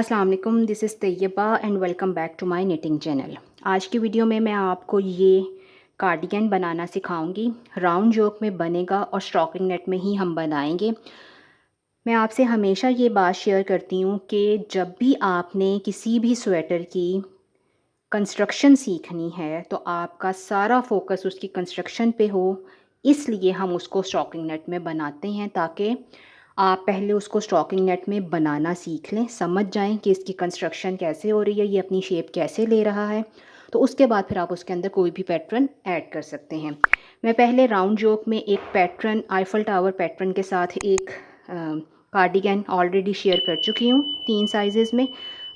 अस्सलाम वालेकुम, this is Tayyaba and welcome back to my knitting channel. आज की वीडियो में मैं आपको ये कार्डिगन बनाना सिखाऊंगी। राउंड जोक में बनेगा और स्टॉकिंग नेट में ही हम बनाएंगे। मैं आपसे हमेशा ये बात शेयर करती हूँ कि जब भी आपने किसी भी स्वेटर की कंस्ट्रक्शन सीखनी है तो आपका सारा फोकस उसकी कंस्ट्रक्शन पे हो। इसलिए हम उसको स्टॉकिंग नेट में बनाते हैं ताकि आप पहले उसको स्टॉकिंग नेट में बनाना सीख लें, समझ जाएं कि इसकी कंस्ट्रक्शन कैसे हो रही है, ये अपनी शेप कैसे ले रहा है। तो उसके बाद फिर आप उसके अंदर कोई भी पैटर्न ऐड कर सकते हैं। मैं पहले राउंड जोक में एक पैटर्न, आईफल टावर पैटर्न के साथ एक कार्डिगन ऑलरेडी शेयर कर चुकी हूँ 3 साइज़ में।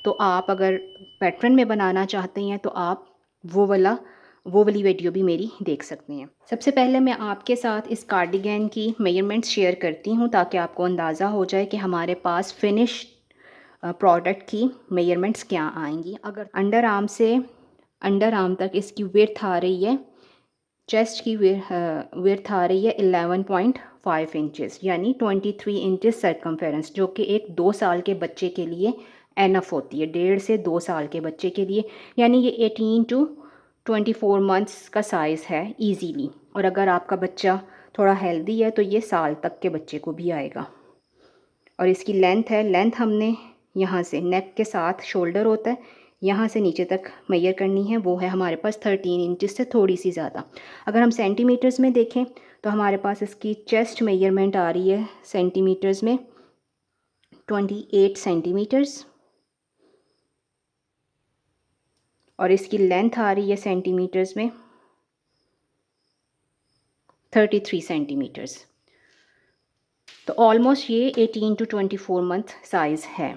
तो आप अगर पैटर्न में बनाना चाहते हैं तो आप वो वाली वीडियो भी मेरी देख सकते हैं। सबसे पहले मैं आपके साथ इस कार्डिगन की मेजरमेंट्स शेयर करती हूँ ताकि आपको अंदाज़ा हो जाए कि हमारे पास फिनिश प्रोडक्ट की मेजरमेंट्स क्या आएंगी। अगर अंडर आर्म तक इसकी विड्थ आ रही है, चेस्ट की विड्थ आ रही है 11.5 इंचेस, यानी 23 इंचेस सर्कमफेरेंस, जो कि एक 2 साल के बच्चे के लिए एनफ होती है। 1.5 से 2 साल के बच्चे के लिए, यानी ये 18 टू 24 मंथ्स का साइज़ है इजीली। और अगर आपका बच्चा थोड़ा हेल्दी है तो ये साल तक के बच्चे को भी आएगा। और इसकी लेंथ हमने यहाँ से नेक के साथ शोल्डर होता है, यहाँ से नीचे तक मेजर करनी है, वो है हमारे पास 13 इंचेस से थोड़ी सी ज़्यादा। अगर हम सेंटीमीटर्स में देखें तो हमारे पास इसकी चेस्ट मेजरमेंट आ रही है सेंटीमीटर्स में 28 सेंटीमीटर्स, और इसकी लेंथ आ रही है सेंटीमीटर्स में 33 सेंटीमीटर्स। तो ऑलमोस्ट ये 18 टू 24 मंथ साइज़ है।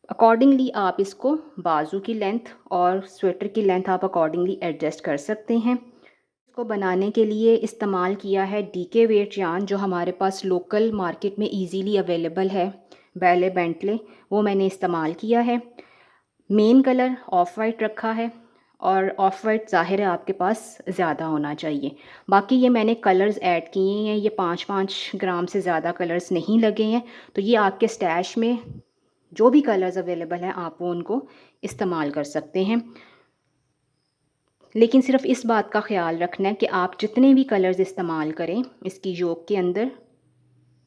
अकॉर्डिंगली आप इसको बाजू की लेंथ और स्वेटर की लेंथ आप अकॉर्डिंगली एडजस्ट कर सकते हैं। इसको बनाने के लिए इस्तेमाल किया है डीके वेट यार्न, जो हमारे पास लोकल मार्केट में इजीली अवेलेबल है, बैले बेंटले, वो मैंने इस्तेमाल किया है। मेन कलर ऑफ वाइट रखा है, और ऑफ वाइट ज़ाहिर है आपके पास ज़्यादा होना चाहिए। बाकी ये मैंने कलर्स ऐड किए हैं, ये 5-5 ग्राम से ज़्यादा कलर्स नहीं लगे हैं। तो ये आपके स्टैश में जो भी कलर्स अवेलेबल हैं आप वो उनको इस्तेमाल कर सकते हैं। लेकिन सिर्फ इस बात का ख्याल रखना है कि आप जितने भी कलर्स इस्तेमाल करें इसकी योक के अंदर,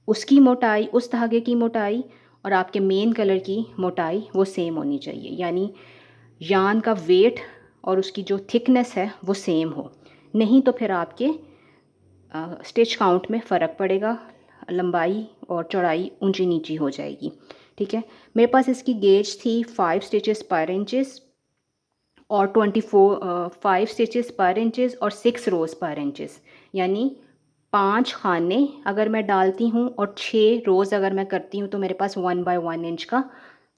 उसकी मोटाई, उस धागे की मोटाई और आपके मेन कलर की मोटाई वो सेम होनी चाहिए। यानी यार्न का वेट और उसकी जो थिकनेस है वो सेम हो, नहीं तो फिर आपके स्टिच काउंट में फ़र्क पड़ेगा, लंबाई और चौड़ाई ऊंची नीची हो जाएगी। ठीक है, मेरे पास इसकी गेज थी 5 स्टिचेस पर इंचेस और 5 स्टिचेस पर इंचेस और 6 रोज़ पर इंचेस, यानी 5 खाने अगर मैं डालती हूँ और 6 रोज़ अगर मैं करती हूँ तो मेरे पास 1 बाय 1 इंच का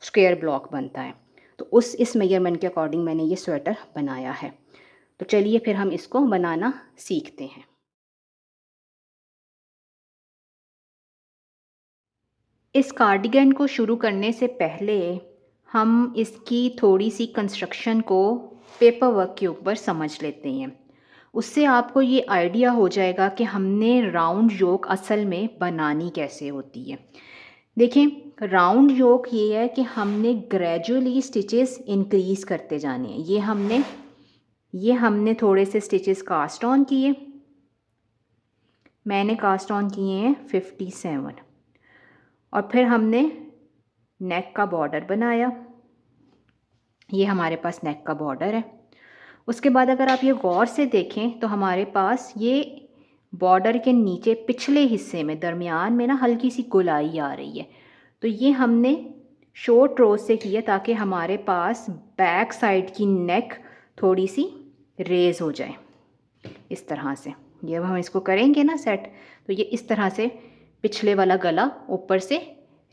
स्क्वायर ब्लॉक बनता है। तो इस मेजरमेंट के अकॉर्डिंग मैंने ये स्वेटर बनाया है। तो चलिए फिर हम इसको बनाना सीखते हैं। इस कार्डिगन को शुरू करने से पहले हम इसकी थोड़ी सी कंस्ट्रक्शन को पेपर वर्क के ऊपर समझ लेते हैं। उससे आपको ये आइडिया हो जाएगा कि हमने राउंड योक असल में बनानी कैसे होती है। देखें, राउंड योक ये है कि हमने ग्रेजुअली स्टिचेस इंक्रीज़ करते जाने हैं। ये हमने थोड़े से स्टिचेस कास्ट ऑन किए, मैंने कास्ट ऑन किए हैं 57, और फिर हमने नेक का बॉर्डर बनाया। ये हमारे पास नेक का बॉर्डर है। उसके बाद अगर आप ये गौर से देखें तो हमारे पास ये बॉर्डर के नीचे पिछले हिस्से में दरमियान में ना हल्की सी गोलाई आ रही है। तो ये हमने शॉर्ट रोज से किया ताकि हमारे पास बैक साइड की नेक थोड़ी सी रेज हो जाए इस तरह से। ये हम इसको करेंगे ना सेट, तो ये इस तरह से पिछले वाला गला ऊपर से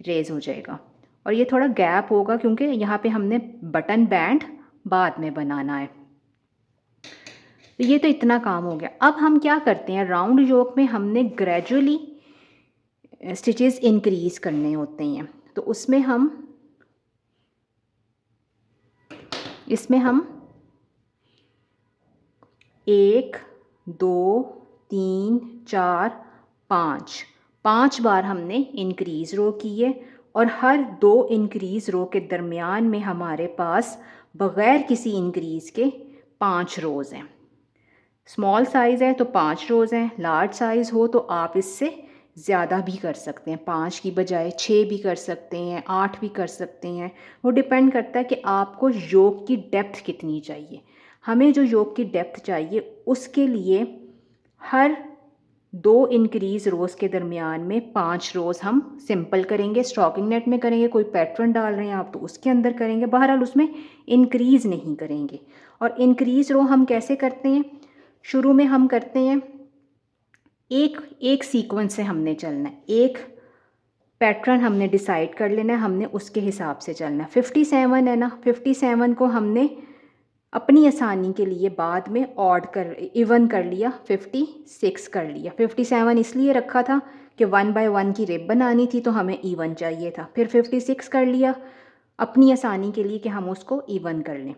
रेज हो जाएगा। और ये थोड़ा गैप होगा क्योंकि यहाँ पे हमने बटन बैंड बाद में बनाना है। तो ये तो इतना काम हो गया। अब हम क्या करते हैं, राउंड योक में हमने ग्रेजुअली स्टिचेस इंक्रीज करने होते हैं। तो इसमें हम 1 2 3 4 5 बार हमने इंक्रीज रो की है, और हर 2 इंक्रीज़ रो के दरमियान में हमारे पास बग़ैर किसी इंक्रीज़ के 5 रोज़ हैं। स्मॉल साइज़ है तो 5 रोज़ हैं, लार्ज साइज़ हो तो आप इससे ज़्यादा भी कर सकते हैं, 5 की बजाय 6 भी कर सकते हैं, 8 भी कर सकते हैं। वो डिपेंड करता है कि आपको योक की डेप्थ कितनी चाहिए। हमें जो योक की डेप्थ चाहिए उसके लिए हर 2 इंक्रीज़ रोज़ के दरमियान में 5 रोज़ हम सिंपल करेंगे, स्टॉकिंग नेट में करेंगे, कोई पैटर्न डाल रहे हैं आप तो उसके अंदर करेंगे, बहरहाल उसमें इंक्रीज़ नहीं करेंगे। और इंक्रीज़ रो हम कैसे करते हैं? शुरू में हम करते हैं एक सीक्वेंस से हमने चलना है, एक पैटर्न हमने डिसाइड कर लेना है, हमने उसके हिसाब से चलना है। 57 है ना, 57 को हमने अपनी आसानी के लिए बाद में इवन कर लिया, 56 कर लिया। 57 इसलिए रखा था कि 1 बाय 1 की रिब बनानी थी तो हमें इवन चाहिए था। फिर 56 कर लिया अपनी आसानी के लिए कि हम उसको इवन कर लें।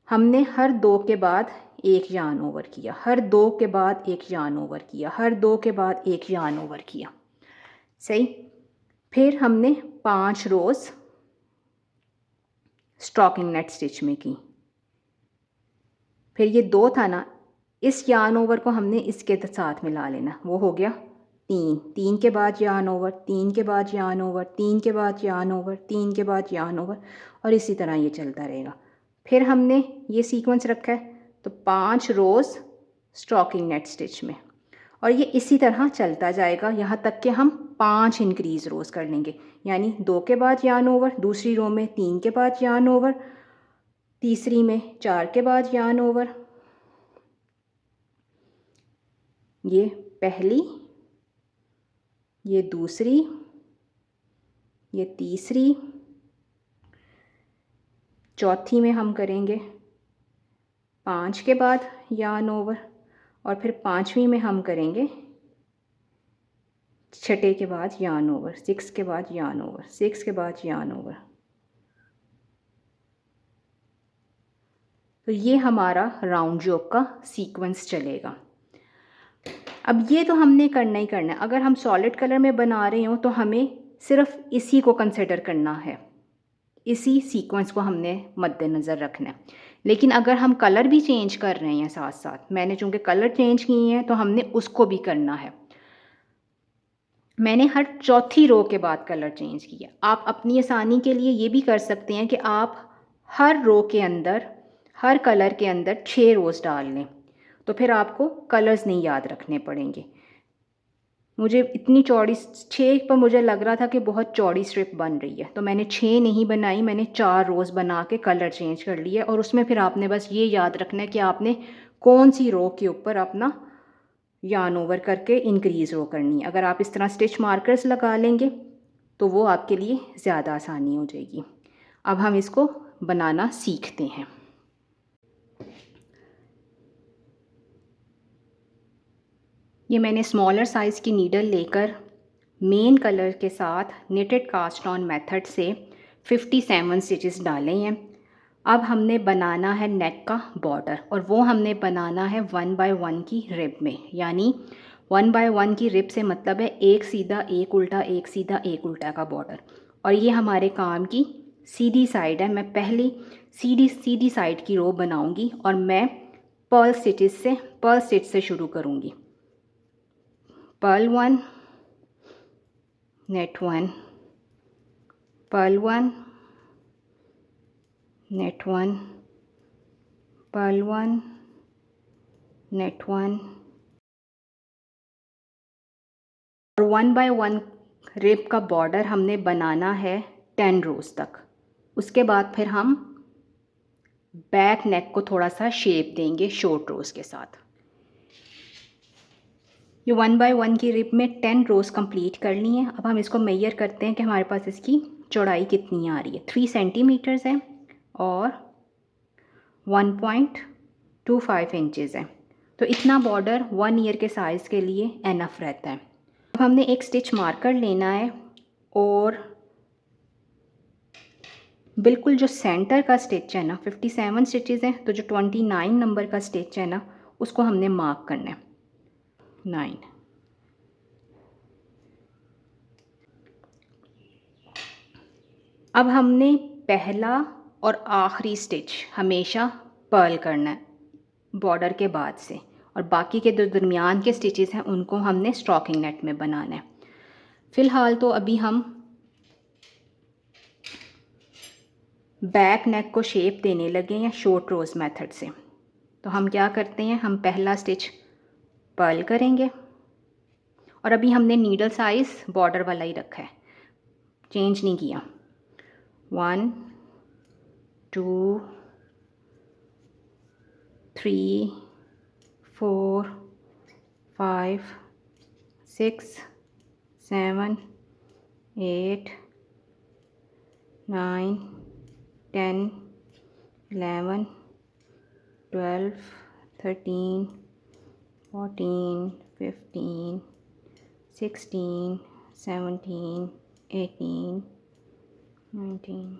हमने हर 2 के बाद एक यार्न ओवर किया, हर 2 के बाद एक यार्न ओवर किया, हर 2 के बाद एक यार्न ओवर किया। सही। फिर हमने 5 रोज़ स्टॉकिंग नेट स्टिच में की। फिर ये 2 था ना, इस यार्न ओवर को हमने इसके साथ मिला लेना, वो हो गया 3। 3 के बाद यार्न ओवर, 3 के बाद यार्न ओवर, 3 के बाद यार्न ओवर, 3 के बाद यार्न ओवर, और इसी तरह ये चलता रहेगा। फिर हमने ये सीक्वेंस रखा है तो 5 रोज़ स्टॉकिंग नेट स्टिच में, और ये इसी तरह चलता जाएगा यहाँ तक कि हम 5 इंक्रीज़ रोज़ कर लेंगे। यानी 2 के बाद यार्न ओवर, दूसरी रो में 3 के बाद यार्न ओवर, तीसरी में 4 के बाद यार्न ओवर, ये पहली, ये दूसरी, ये तीसरी, चौथी में हम करेंगे 5 के बाद यार्न ओवर, और फिर 5वीं में हम करेंगे 6 के बाद यार्न ओवर, 6 के बाद यार्न ओवर, 6 के बाद यार्न ओवर। तो ये हमारा राउंड जोक का सीक्वेंस चलेगा। अब ये तो हमने करना ही करना है। अगर हम सॉलिड कलर में बना रहे हो तो हमें सिर्फ इसी को कंसिडर करना है, इसी सीक्वेंस को हमने मद्देनज़र रखना है। लेकिन अगर हम कलर भी चेंज कर रहे हैं साथ साथ, मैंने चूँकि कलर चेंज किए हैं तो हमने उसको भी करना है। मैंने हर चौथी रो के बाद कलर चेंज किया। आप अपनी आसानी के लिए ये भी कर सकते हैं कि आप हर रो के अंदर, हर कलर के अंदर 6 रोज़ डाल लें, तो फिर आपको कलर्स नहीं याद रखने पड़ेंगे। मुझे इतनी चौड़ी 6 पर मुझे लग रहा था कि बहुत चौड़ी स्ट्रिप बन रही है, तो मैंने 6 नहीं बनाई, मैंने 4 रोज़ बना के कलर चेंज कर लिया। और उसमें फिर आपने बस ये याद रखना है कि आपने कौन सी रो के ऊपर अपना यार्न ओवर करके इंक्रीज़ रो करनी है। अगर आप इस तरह स्टिच मार्कर्स लगा लेंगे तो वो आपके लिए ज़्यादा आसानी हो जाएगी। अब हम इसको बनाना सीखते हैं। ये मैंने स्मॉलर साइज़ की नीडल लेकर मेन कलर के साथ निटेड कास्ट ऑन मेथड से 57 स्टिचेस डाले हैं। अब हमने बनाना है नेक का बॉर्डर, और वो हमने बनाना है 1 बाय 1 की रिब में। यानी 1 बाय 1 की रिब से मतलब है एक सीधा एक उल्टा, एक सीधा एक उल्टा का बॉर्डर। और ये हमारे काम की सीधी साइड है। मैं पहली सीधी साइड की रो बनाऊंगी और मैं पर्ल स्टिच से शुरू करूंगी। Purl 1, knit 1, purl 1, knit 1, purl 1, knit 1, और 1 बाय 1 रिब का बॉर्डर हमने बनाना है 10 रोज़ तक। उसके बाद फिर हम बैक नेक को थोड़ा सा शेप देंगे शॉर्ट रोज़ के साथ। ये 1 बाय 1 की रिब में 10 रोज़ कंप्लीट कर ली हैं। अब हम इसको मेजर करते हैं कि हमारे पास इसकी चौड़ाई कितनी आ रही है। 3 सेंटीमीटर्स है और 1.25 इंचज़ है। तो इतना बॉर्डर 1 ईयर के साइज़ के लिए एनफ रहता है। अब हमने एक स्टिच मार्कर लेना है और बिल्कुल जो सेंटर का स्टिच है ना, 57 स्टिचेस हैं, तो जो 29 नंबर का स्टिच है ना उसको हमने मार्क करना है। 9 अब हमने पहला और आखिरी स्टिच हमेशा पर्ल करना है बॉर्डर के बाद से, और बाकी के जो दरमियान के स्टिचेस हैं उनको हमने स्टॉकिंग नेट में बनाना है। फ़िलहाल तो अभी हम बैक नेक को शेप देने लगे हैं शॉर्ट रोज़ मेथड से। तो हम क्या करते हैं, हम पहला स्टिच पर्ल करेंगे, और अभी हमने नीडल साइज़ बॉर्डर वाला ही रखा है, चेंज नहीं किया। 1 2 3 4 5 6 7 8 9 10 11 12 13 14 15 16 17 18 19।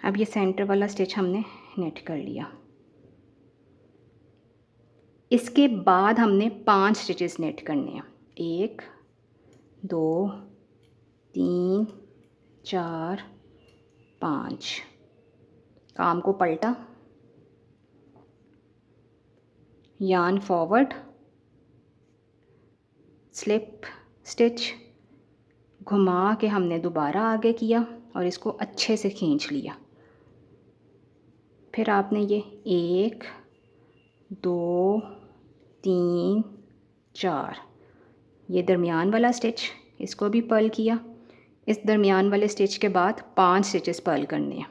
अब ये सेंटर वाला स्टिच हमने नेट कर लिया। इसके बाद हमने 5 स्टिचेस नेट करने हैं। 1 2 3 4 5। काम को पलटा, यार्न फॉरवर्ड, स्लिप स्टिच, घुमा के हमने दोबारा आगे किया और इसको अच्छे से खींच लिया। फिर आपने ये 1 2 3 4, ये दरमियान वाला स्टिच, इसको भी पर्ल किया। इस दरमियान वाले स्टिच के बाद 5 स्टिचेस पर्ल करने हैं।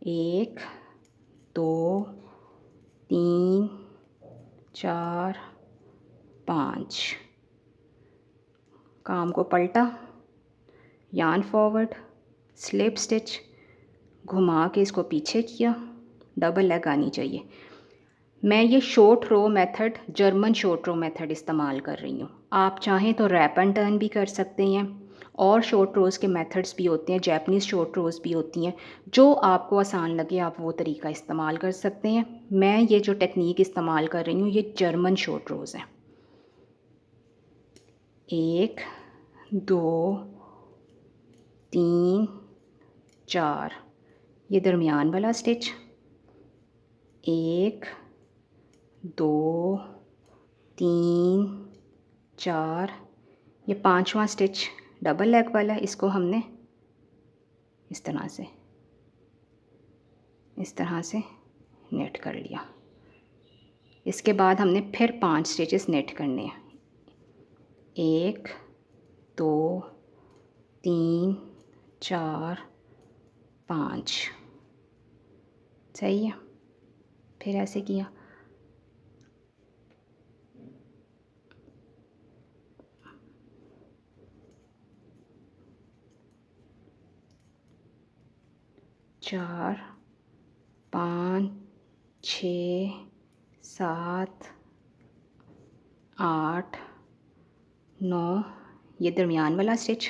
1 2 3 4 5। काम को पलटा, यार्न फॉरवर्ड, स्लिप स्टिच, घुमा के इसको पीछे किया, डबल लेग आनी चाहिए। मैं ये शॉर्ट रो मेथड, जर्मन शॉर्ट रो मेथड इस्तेमाल कर रही हूँ। आप चाहें तो रैप एंड टर्न भी कर सकते हैं, और शॉर्ट रोज़ के मेथड्स भी होते हैं, जैपनीज़ शॉर्ट रोज़ भी होती हैं। जो आपको आसान लगे आप वो तरीका इस्तेमाल कर सकते हैं। मैं ये जो टेक्निक इस्तेमाल कर रही हूँ ये जर्मन शॉर्ट रोज़ है। 1 2 3 4, ये दरमियान वाला स्टिच, 1 2 3 4, ये 5वां स्टिच डबल लेग वाला, इसको हमने इस तरह से नेट कर लिया। इसके बाद हमने फिर 5 स्टिचेस नेट करने हैं। 1 2 3 4 5, सही है। फिर ऐसे किया, चार 5 6 7 8 9, ये दरमियान वाला स्टिच,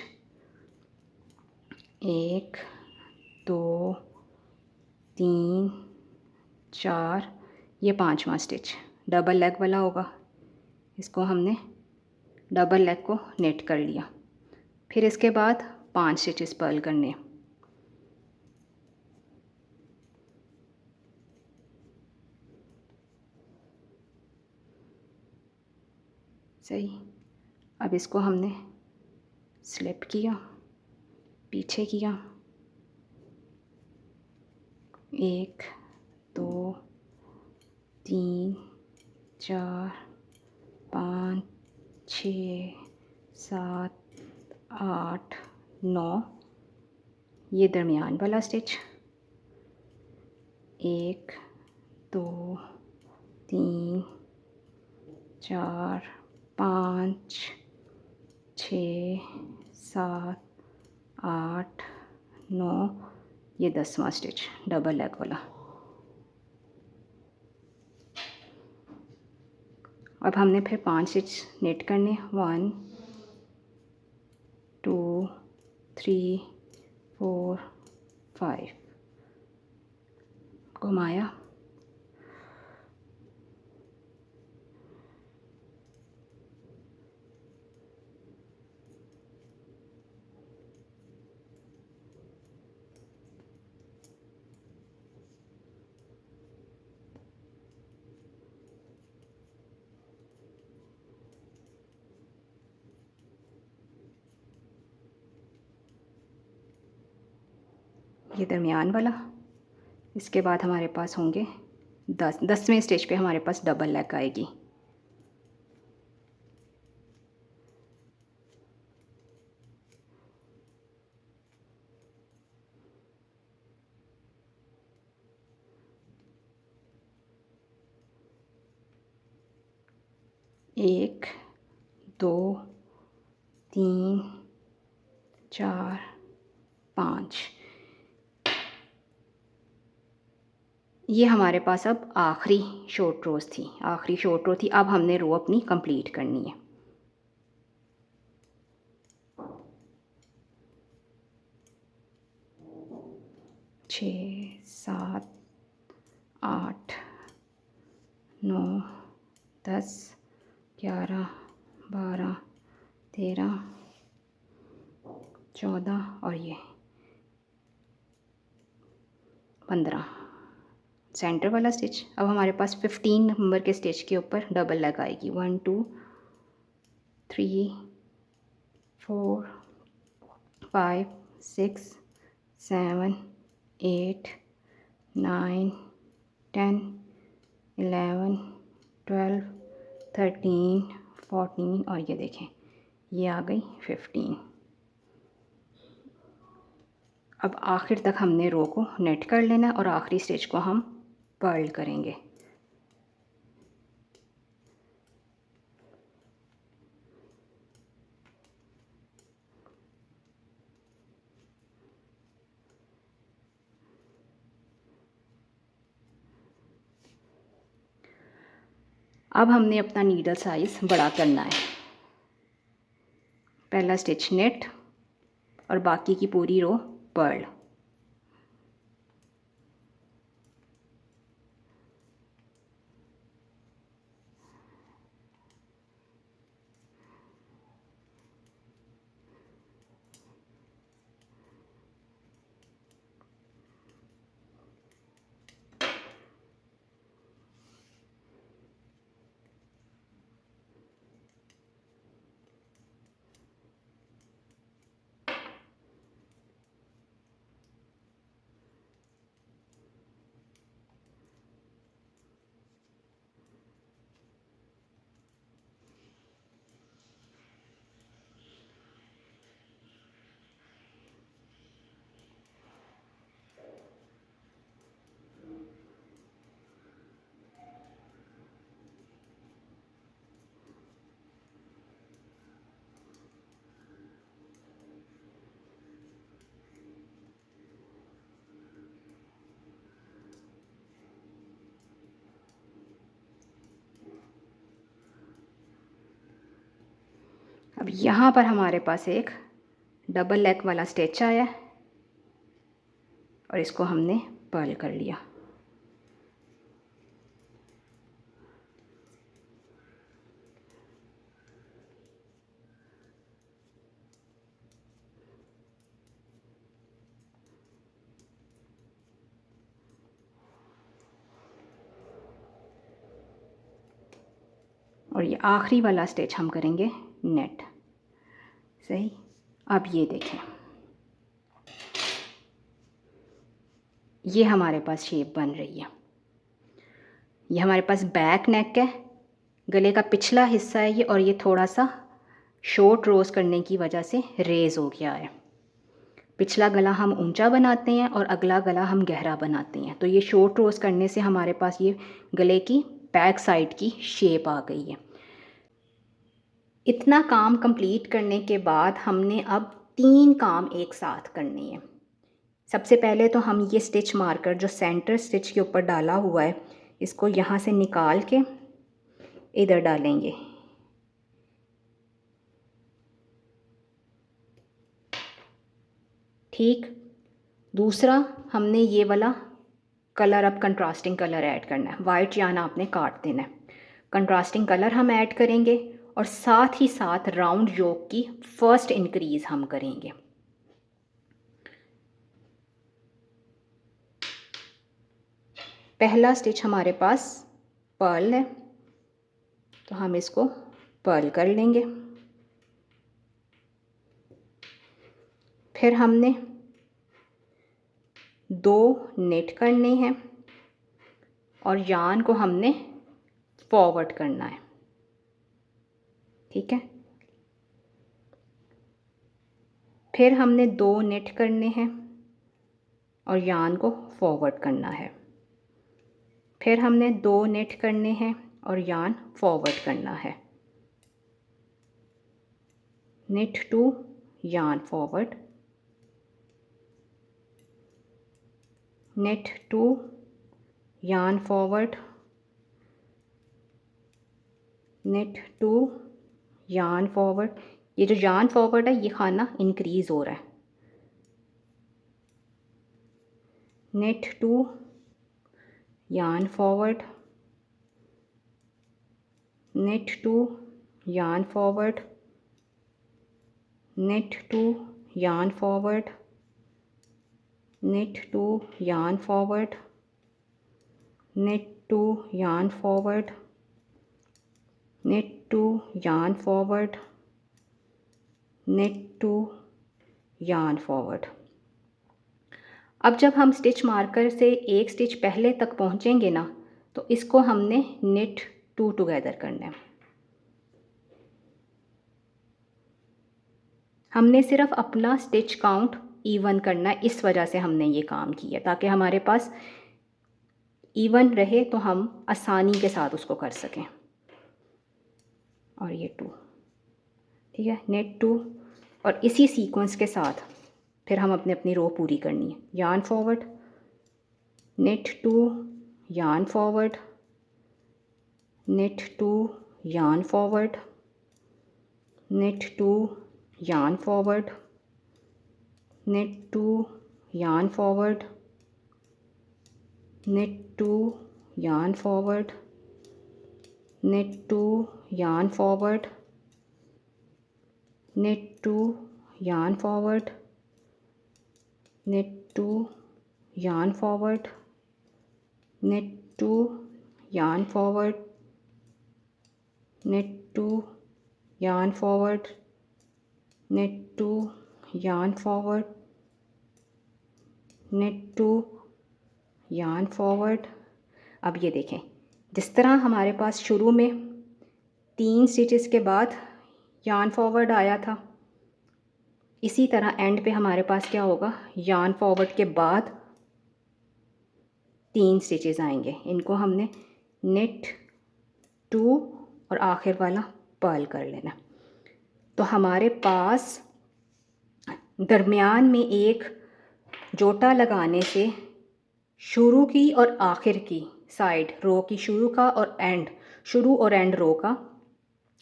1 2 3 4, ये 5वां स्टिच डबल लेग वाला होगा, इसको हमने डबल लेग को नेट कर लिया। फिर इसके बाद 5 स्टिचेस पर्ल करने, सही। अब इसको हमने स्लिप किया, पीछे किया, 1 2 3 4 5 6 7 8 9, ये दरमियान वाला स्टिच, 1 2 3 4 5 6 7 8 9, ये 10वां स्टिच डबल लेग वाला। अब हमने फिर 5 स्टिच नेट करने, 1 2 3 4 5। घुमाया, ये दरमियान वाला। इसके बाद हमारे पास होंगे 10वें स्टेज पे हमारे पास डबल लेग आएगी। एक, दो, तीन, चार, पाँच। ये हमारे पास अब आखिरी शॉर्ट रोज़ थी, आखिरी शॉर्ट रो थी। अब हमने रो अपनी कंप्लीट करनी है। छः, सात, आठ, 9, 10, 11, 12, 13, 14 और ये 15 सेंटर वाला स्टिच। अब हमारे पास 15 नंबर के स्टिच के ऊपर डबल लेग आएगी। 1 2 3 4 5 6 7 8 9 10 11 12 13 14 और ये देखें ये आ गई 15। अब आखिर तक हमने रो को नेट कर लेना और आखिरी स्टिच को हम पर्ल करेंगे। अब हमने अपना नीडल साइज़ बड़ा करना है। पहला स्टिच नेट और बाकी की पूरी रो पर्ल। अब यहाँ पर हमारे पास एक डबल लेग वाला स्टिच आया और इसको हमने पर्ल कर लिया। और ये आखिरी वाला स्टिच हम करेंगे नेट। सही। अब ये देखें ये हमारे पास शेप बन रही है। ये हमारे पास बैक नेक है, गले का पिछला हिस्सा है ये, और ये थोड़ा सा शॉर्ट रोज करने की वजह से रेज हो गया है। पिछला गला हम ऊंचा बनाते हैं और अगला गला हम गहरा बनाते हैं। तो ये शॉर्ट रोज करने से हमारे पास ये गले की बैक साइड की शेप आ गई है। इतना काम कंप्लीट करने के बाद हमने अब 3 काम एक साथ करने हैं। सबसे पहले तो हम ये स्टिच मार्कर जो सेंटर स्टिच के ऊपर डाला हुआ है इसको यहाँ से निकाल के इधर डालेंगे। ठीक। दूसरा हमने ये वाला कलर अब कंट्रास्टिंग कलर ऐड करना है, वाइट यान आपने काट देना है। कंट्रास्टिंग कलर हम ऐड करेंगे और साथ ही साथ राउंड योक की फर्स्ट इंक्रीज़ हम करेंगे। पहला स्टिच हमारे पास पर्ल है, तो हम इसको पर्ल कर लेंगे। फिर हमने 2 नेट करने हैं और यान को हमने फॉरवर्ड करना है, ठीक है। फिर हमने 2 नेट करने हैं और यान को फॉरवर्ड करना है। फिर हमने 2 नेट करने हैं और यान फॉरवर्ड करना है। नेट टू यान फॉरवर्ड, नेट टू यान फॉरवर्ड, नेट टू यान फॉरवर्ड। ये जो यान फॉरवर्ड है ये खाना इंक्रीज़ हो रहा है। नेट टू यान फॉरवर्ड, नेट टू यान फॉरवर्ड, नेट टू यान फॉरवर्ड, नेट टू यान फॉरवर्ड, नेट टू यान फॉरवर्ड, नेट टू यान फॉरवर्ड, नेट टू यान फॉरवर्ड। अब जब हम स्टिच मार्कर से एक स्टिच पहले तक पहुंचेंगे ना, तो इसको हमने नेट टू टुगेदर करना है। हमने सिर्फ अपना स्टिच काउंट इवन करना है, इस वजह से हमने ये काम किया ताकि हमारे पास इवन रहे तो हम आसानी के साथ उसको कर सकें। और ये 2, ठीक है, नेट 2। और इसी सीक्वेंस के साथ फिर हम अपनी रो पूरी करनी है। यान फॉरवर्ड, नेट 2 यान फॉरवर्ड, नेट 2 यान फॉरवर्ड, नेट 2 यान फॉरवर्ड, नेट 2 यान फॉरवर्ड, नेट 2 यान फॉरवर्ड, नेट 2 यान फॉरवर्ड, नेट 2 यान फॉरवर्ड, नेट 2 यान फॉरवर्ड, नेट 2 यान फॉरवर्ड, नेट 2 यान फॉरवर्ड, नेट 2 यान फॉरवर्ड, नेट 2 यान फॉरवर्ड। अब ये देखें, जिस तरह हमारे पास शुरू में 3 स्टिचेस के बाद यान फॉरवर्ड आया था, इसी तरह एंड पे हमारे पास क्या होगा, यान फॉरवर्ड के बाद 3 स्टिचेस आएंगे। इनको हमने नेट 2 और आखिर वाला पर्ल कर लेना। तो हमारे पास दरमियान में एक जोटा लगाने से शुरू की और आखिर की साइड रो की शुरू और एंड रो का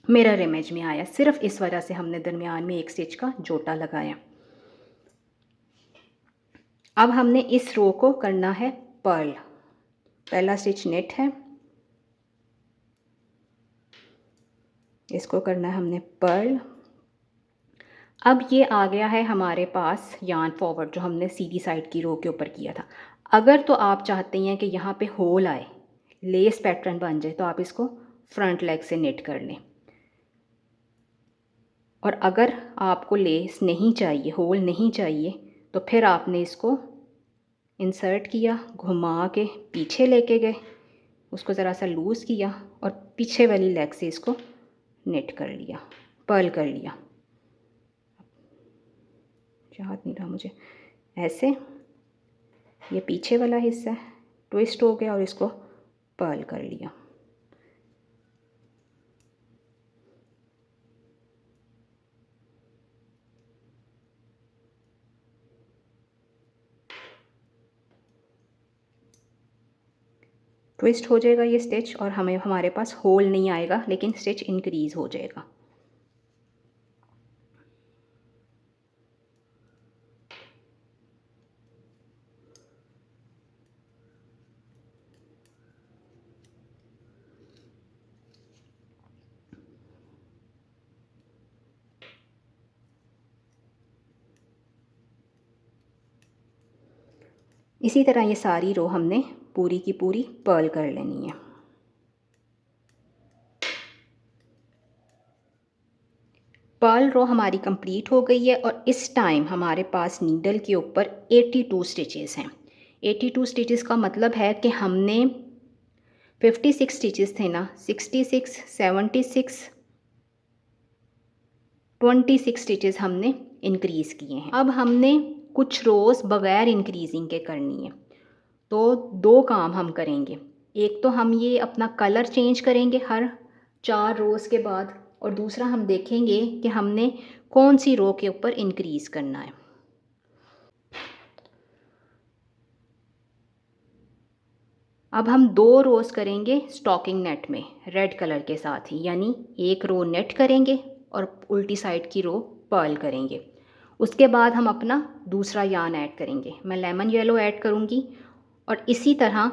मिरर इमेज में आया। सिर्फ इस वजह से हमने दरमियान में एक स्टिच का जोटा लगाया। अब हमने इस रो को करना है पर्ल। पहला स्टिच नेट है, इसको करना है हमने पर्ल। अब ये आ गया है हमारे पास यान फॉरवर्ड जो हमने सीधी साइड की रो के ऊपर किया था। अगर तो आप चाहते हैं कि यहाँ पे होल आए, लेस पैटर्न बन जाए, तो आप इसको फ्रंट लेग से नेट कर लें। और अगर आपको लेस नहीं चाहिए, होल नहीं चाहिए, तो फिर आपने इसको इंसर्ट किया, घुमा के पीछे लेके गए, उसको ज़रा सा लूज़ किया और पीछे वाली लेग से इसको नेट कर लिया, पर्ल कर लिया। याद नहीं रहा मुझे, ऐसे ये पीछे वाला हिस्सा ट्विस्ट हो गया और इसको पर्ल कर लिया। ट्विस्ट हो जाएगा ये स्टिच और हमारे पास होल नहीं आएगा, लेकिन स्टिच इंक्रीज़ हो जाएगा। इसी तरह ये सारी रो हमने पूरी की पूरी पर्ल कर लेनी है। पर्ल रो हमारी कंप्लीट हो गई है और इस टाइम हमारे पास नीडल के ऊपर 82 स्टिचेस हैं। 82 स्टिचेस का मतलब है कि हमने 56 स्टिचेस थे ना, 66, 76, 26 स्टिचेस हमने इंक्रीज़ किए हैं। अब हमने कुछ रोज़ बग़ैर इंक्रीजिंग के करनी है, तो दो काम हम करेंगे। एक तो हम ये अपना कलर चेंज करेंगे हर 4 रोज़ के बाद, और दूसरा हम देखेंगे कि हमने कौन सी रो के ऊपर इंक्रीज़ करना है। अब हम 2 रोज़ करेंगे स्टॉकिंग नेट में रेड कलर के साथ ही, यानी एक रो नेट करेंगे और उल्टी साइड की रो पर्ल करेंगे। उसके बाद हम अपना दूसरा यार्न ऐड करेंगे। मैं लेमन येलो ऐड करूँगी और इसी तरह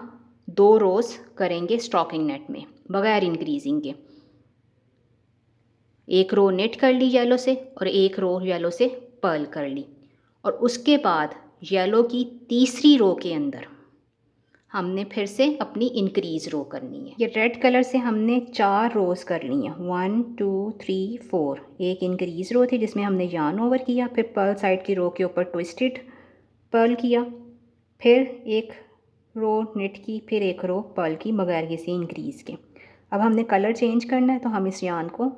2 रोज़ करेंगे स्टॉकिंग नेट में बग़ैर इंक्रीजिंग के। एक रो नेट कर ली येलो से और एक रो येलो से पर्ल कर ली, और उसके बाद येलो की तीसरी रो के अंदर हमने फिर से अपनी इंक्रीज़ रो करनी है। ये रेड कलर से हमने 4 रोज़ कर ली हैं, 1 2 3 4। एक इंक्रीज़ रो थी जिसमें हमने यार्न ओवर किया, फिर पर्ल साइड की रो के ऊपर ट्विस्टेड पर्ल किया, फिर एक रो नेट की, फिर एक रो पर्ल की बगैर किसी इंक्रीज़ के। अब हमने कलर चेंज करना है, तो हम इस यार्न को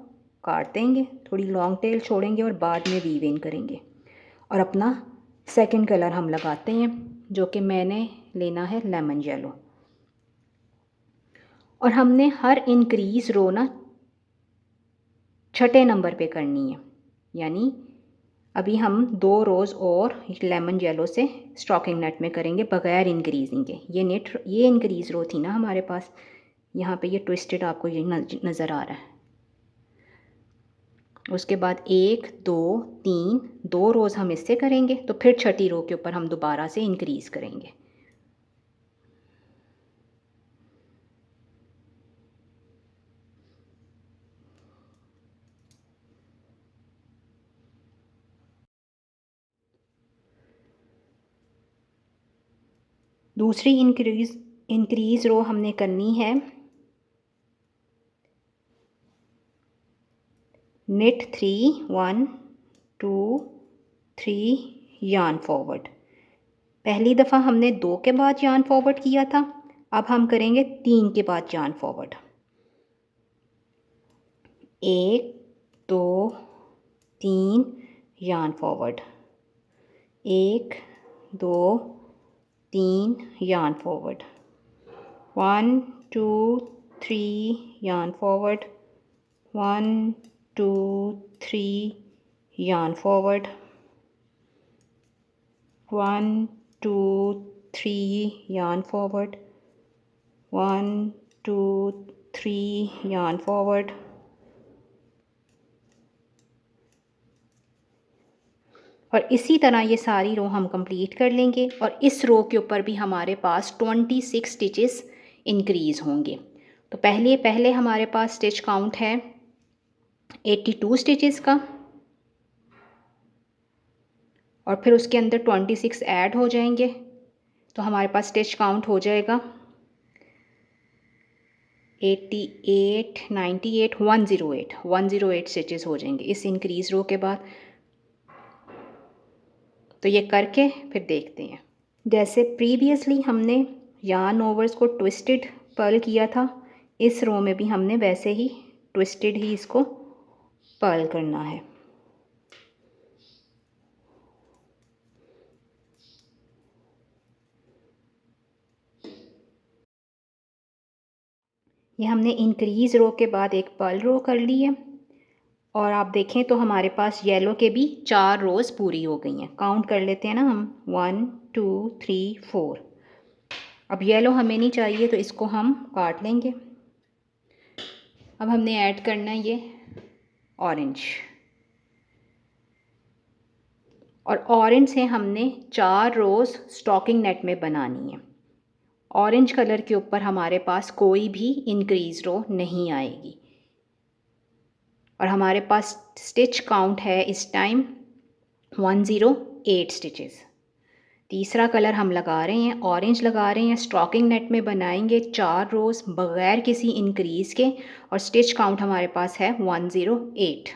काट देंगे, थोड़ी लॉन्ग टेल छोड़ेंगे और बाद में वीव इन करेंगे, और अपना सेकंड कलर हम लगाते हैं, जो कि मैंने लेना है लेमन येलो। और हमने हर इंक्रीज़ रो ना छठे नंबर पे करनी है, यानी अभी हम 2 रोज़ और लेमन येलो से स्टॉकिंग नेट में करेंगे बगैर इंक्रीजिंग के। ये इंक्रीज़ रो थी ना हमारे पास, यहाँ पे ये ट्विस्टेड आपको ये नज़र आ रहा है। उसके बाद 1 2 3 2 रोज़ हम इससे करेंगे, तो फिर छठी रो के ऊपर हम दोबारा से इंक्रीज़ करेंगे। दूसरी इंक्रीज़ रो हमने करनी है knit 3 1 2 3 यार्न फॉरवर्ड। पहली दफ़ा हमने 2 के बाद यार्न फॉरवर्ड किया था, अब हम करेंगे 3 के बाद yarn forward. 1 2 3 yarn forward, 1 2 3 yarn forward, 1 2 3 yarn forward, 1 2 3 yarn forward, 1 2 3 yarn forward, 1 2 3 yarn forward, और इसी तरह ये सारी रो हम कंप्लीट कर लेंगे। और इस रो के ऊपर भी हमारे पास 26 स्टिचेस इंक्रीज़ होंगे। तो पहले हमारे पास स्टिच काउंट है 82 स्टिचेस का, और फिर उसके अंदर 26 ऐड हो जाएंगे, तो हमारे पास स्टिच काउंट हो जाएगा 88 98 108 स्टिचेस हो जाएंगे इस इंक्रीज़ रो के बाद। तो ये करके फिर देखते हैं। जैसे प्रीवियसली हमने यार्न ओवर्स को ट्विस्टेड पर्ल किया था, इस रो में भी हमने वैसे ही ट्विस्टेड ही इसको पर्ल करना है। ये हमने इंक्रीज़ रो के बाद एक पर्ल रो कर ली है, और आप देखें तो हमारे पास येलो के भी 4 रोज़ पूरी हो गई हैं। काउंट कर लेते हैं ना हम, 1 2 3 4। अब येलो हमें नहीं चाहिए, तो इसको हम काट लेंगे। अब हमने ऐड करना है ये ऑरेंज, और ऑरेंज से हमने 4 रोज़ स्टॉकिंग नेट में बनानी है। ऑरेंज कलर के ऊपर हमारे पास कोई भी इंक्रीज़ रो नहीं आएगी, और हमारे पास स्टिच काउंट है इस टाइम 108 स्टिचेस। तीसरा कलर हम लगा रहे हैं, ऑरेंज लगा रहे हैं। स्टॉकिंग नेट में बनाएंगे 4 रोज़ बग़ैर किसी इंक्रीज़ के, और स्टिच काउंट हमारे पास है 108।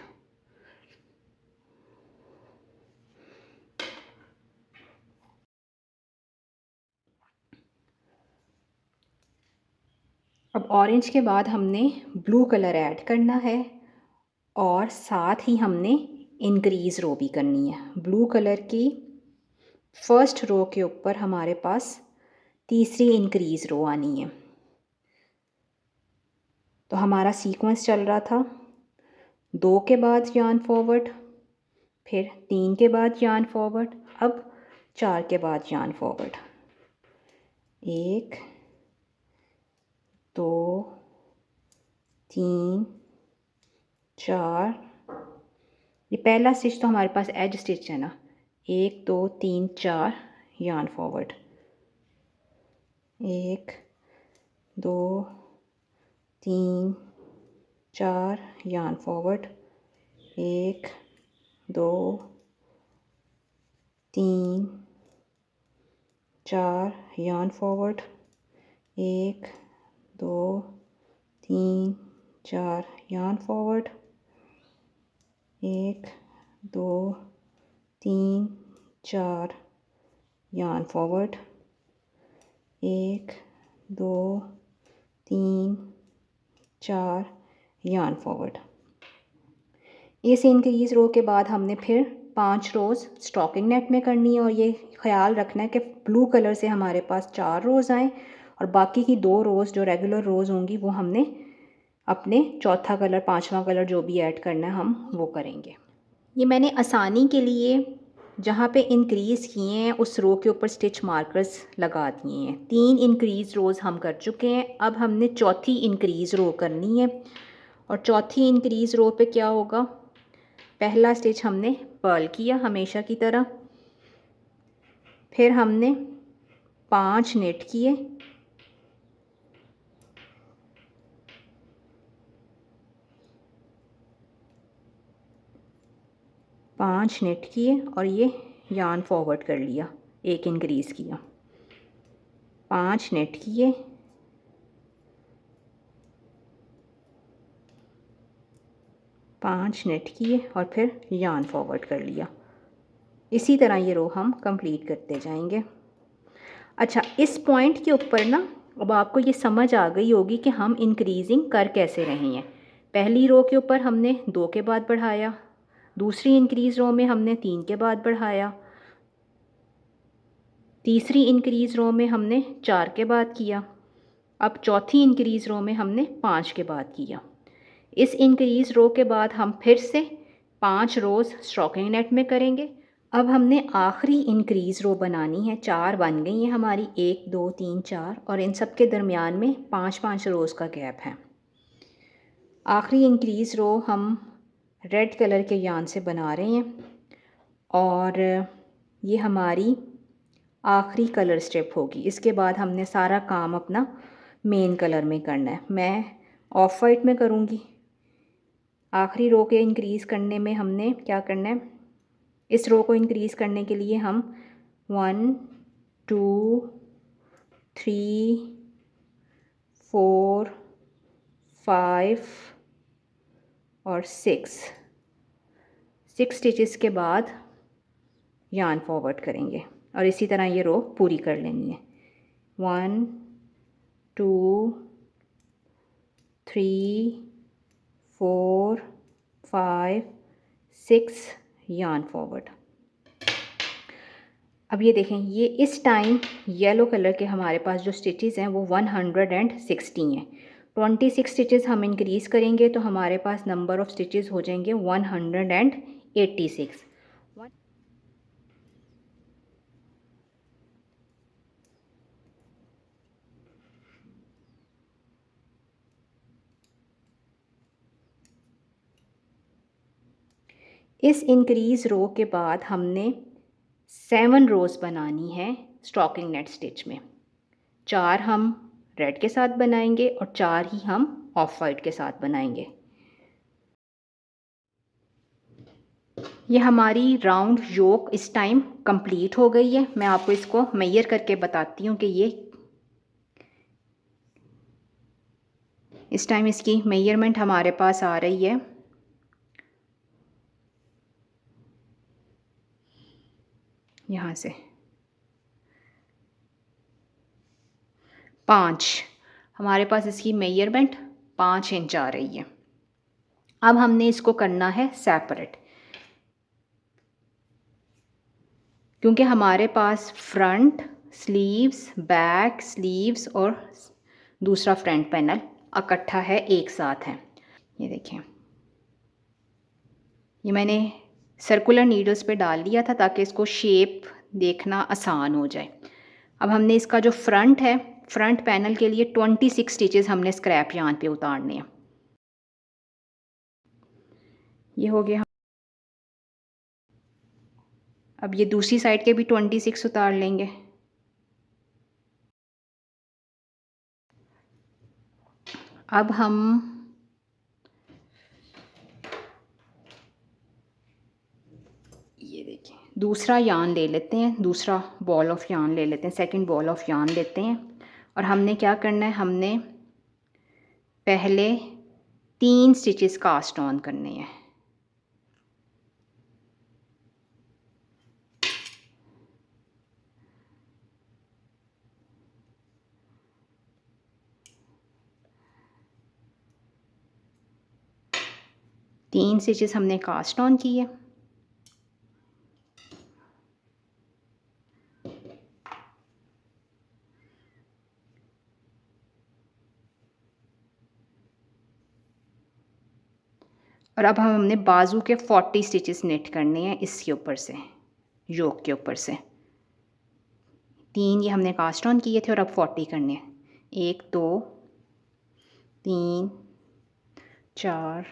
अब ऑरेंज के बाद हमने ब्लू कलर ऐड करना है, और साथ ही हमने इंक्रीज़ रो भी करनी है। ब्लू कलर की फर्स्ट रो के ऊपर हमारे पास तीसरी इंक्रीज़ रो आनी है। तो हमारा सीक्वेंस चल रहा था 2 के बाद यार्न फॉरवर्ड, फिर 3 के बाद यार्न फॉरवर्ड, अब 4 के बाद यार्न फॉरवर्ड। 1 2 3 4, ये पहला स्टिच तो हमारे पास एज स्टिच है ना। 1 2 3 4 yarn forward, 1 2 3 4 yarn forward, 1 2 3 4 yarn forward, 1 2 3 4 yarn forward, 1 2 3 4 yarn forward, 1 2 3 4 yarn forward. इस इंक्रीज़ रो के बाद हमने फिर 5 रोज़ स्टॉकिंग नेट में करनी है, और ये ख्याल रखना है कि ब्लू कलर से हमारे पास 4 रोज़ आएँ, और बाकी की 2 रोज़ जो रेगुलर रोज़ होंगी वो हमने अपने चौथा कलर, पांचवा कलर जो भी ऐड करना है हम वो करेंगे। ये मैंने आसानी के लिए जहाँ पे इंक्रीज़ किए हैं उस रो के ऊपर स्टिच मार्कर्स लगा दिए हैं। 3 इंक्रीज़ रोज़ हम कर चुके हैं। अब हमने चौथी इंक्रीज़ रो करनी है, और चौथी इंक्रीज़ रो पे क्या होगा, पहला स्टिच हमने पर्ल किया हमेशा की तरह, फिर हमने 5 नेट किए, और ये यार्न फॉरवर्ड कर लिया, 1 इंक्रीज़ किया, 5 नेट किए, 5 नेट किए, और फिर यार्न फॉरवर्ड कर लिया। इसी तरह ये रो हम कंप्लीट करते जाएंगे। अच्छा, इस पॉइंट के ऊपर ना अब आपको ये समझ आ गई होगी कि हम इंक्रीजिंग कर कैसे रहे हैं। पहली रो के ऊपर हमने 2 के बाद बढ़ाया, दूसरी इंक्रीज़ रो में हमने 3 के बाद बढ़ाया, तीसरी इंक्रीज़ रो में हमने 4 के बाद किया, अब चौथी इंक्रीज़ रो में हमने 5 के बाद किया। इस इंक्रीज़ रो के बाद हम फिर से 5 रोज़ स्टॉकिंग नेट में करेंगे। अब हमने आखिरी इंक्रीज़ रो बनानी है। 4 बन गई हैं हमारी, 1 2 3 4, और इन सब के दरमियान में 5-5 रोज़ का गैप है। आखिरी इंक्रीज़ रो हम रेड कलर के यार्न से बना रहे हैं, और ये हमारी आखिरी कलर स्टेप होगी। इसके बाद हमने सारा काम अपना मेन कलर में करना है। मैं ऑफ वाइट में करूँगी। आखिरी रो के इंक्रीज़ करने में हमने क्या करना है, इस रो को इंक्रीज़ करने के लिए हम 1 2 3 4 5 और 6 स्टिचेस के बाद यार्न फॉरवर्ड करेंगे, और इसी तरह ये रो पूरी कर लेनी है। 1 2 3 4 5 6 यार्न फॉरवर्ड। अब ये देखें, ये इस टाइम येलो कलर के हमारे पास जो स्टिचेस हैं वो 160 हैं। 26 स्टिचेस हम इंक्रीज़ करेंगे तो हमारे पास नंबर ऑफ़ स्टिचेस हो जाएंगे 186। इस इंक्रीज़ रो के बाद हमने 7 रोज़ बनानी है स्टॉकिंग नेट स्टिच में। 4 हम रेड के साथ बनाएंगे और 4 ही हम ऑफ वाइट के साथ बनाएंगे। ये हमारी राउंड योक इस टाइम कंप्लीट हो गई है। मैं आपको इसको मेजर करके बताती हूँ कि ये इस टाइम इसकी मेजरमेंट हमारे पास आ रही है यहाँ से 5, हमारे पास इसकी मेजरमेंट 5 इंच आ रही है। अब हमने इसको करना है सेपरेट, क्योंकि हमारे पास फ्रंट स्लीव्स, बैक स्लीव्स और दूसरा फ्रंट पैनल इकट्ठा है, एक साथ है। ये देखें, ये मैंने सर्कुलर नीडल्स पे डाल लिया था ताकि इसको शेप देखना आसान हो जाए। अब हमने इसका जो फ्रंट है, फ्रंट पैनल के लिए 26 स्टिचेस हमने स्क्रैप यार्न पे उतारने हैं। ये हो गया। अब ये दूसरी साइड के भी 26 उतार लेंगे। अब हम ये देखिए दूसरा यार्न ले लेते हैं, दूसरा बॉल ऑफ यार्न ले लेते हैं, सेकंड बॉल ऑफ यार्न लेते हैं। और हमने क्या करना है, हमने पहले 3 स्टिचेस कास्ट ऑन करने हैं। तीन स्टिचेस हमने कास्ट ऑन किए। और अब हमने बाजू के 40 स्टिचेस नेट करने हैं इसके ऊपर से, योक के ऊपर से। 3 ये हमने कास्ट ऑन किए थे और अब 40 करने हैं। 1 2 3 4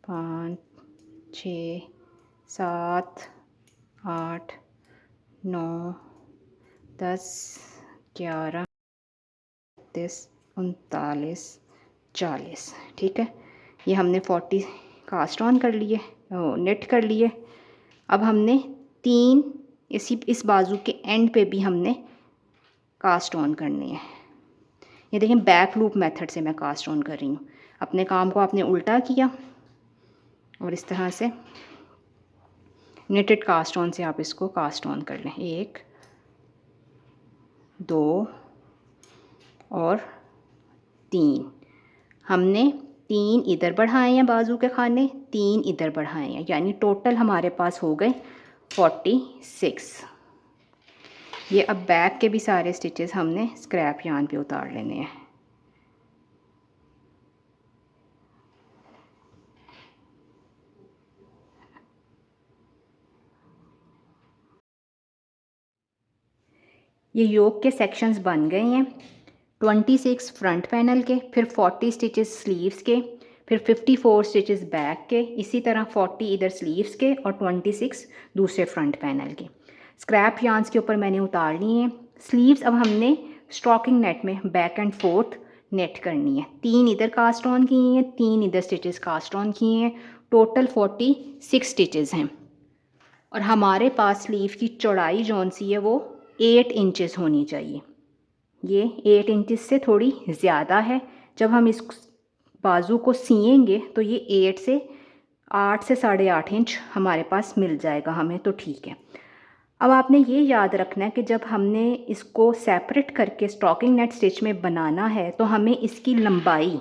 5 6 7 8 9 10 11 32 39 40। ठीक है, ये हमने 40 कास्ट ऑन कर लिए, नेट कर लिए। अब हमने 3 इस बाजू के एंड पे भी हमने कास्ट ऑन करनी है। ये देखें, बैक लूप मेथड से मैं कास्ट ऑन कर रही हूँ। अपने काम को आपने उल्टा किया और इस तरह से नेटेड कास्ट ऑन से आप इसको कास्ट ऑन कर लें। 1 2 और 3। हमने 3 इधर बढ़ाए हैं बाजू के खाने, 3 इधर बढ़ाए हैं, यानी टोटल हमारे पास हो गए 46। ये अब बैक के भी सारे स्टिचेस हमने स्क्रैप यार्न पे उतार लेने हैं। ये योक के सेक्शंस बन गए हैं। 26 फ्रंट पैनल के, फिर 40 स्टिचेस स्लीव्स के, फिर 54 स्टिचेस बैक के, इसी तरह 40 इधर स्लीव्स के और 26 दूसरे फ्रंट पैनल के। स्क्रैप यार्न्स के ऊपर मैंने उतार लिए हैं। स्लीव्स अब हमने स्टॉकिंग नेट में बैक एंड फोर्थ नेट करनी है। 3 इधर कास्ट ऑन किए हैं, 3 इधर स्टिचेस कास्ट ऑन किए हैं, टोटल 46 स्टिचेस हैं। और हमारे पास स्लीव की चौड़ाई जौन सी है वो 8 इंचेस होनी चाहिए। ये 8 इंचेस से थोड़ी ज़्यादा है। जब हम इस बाजू को सिएंगे तो ये 8 से 8.5 इंच हमारे पास मिल जाएगा हमें, तो ठीक है। अब आपने ये याद रखना है कि जब हमने इसको सेपरेट करके स्टॉकिंग नेट स्टिच में बनाना है तो हमें इसकी लंबाई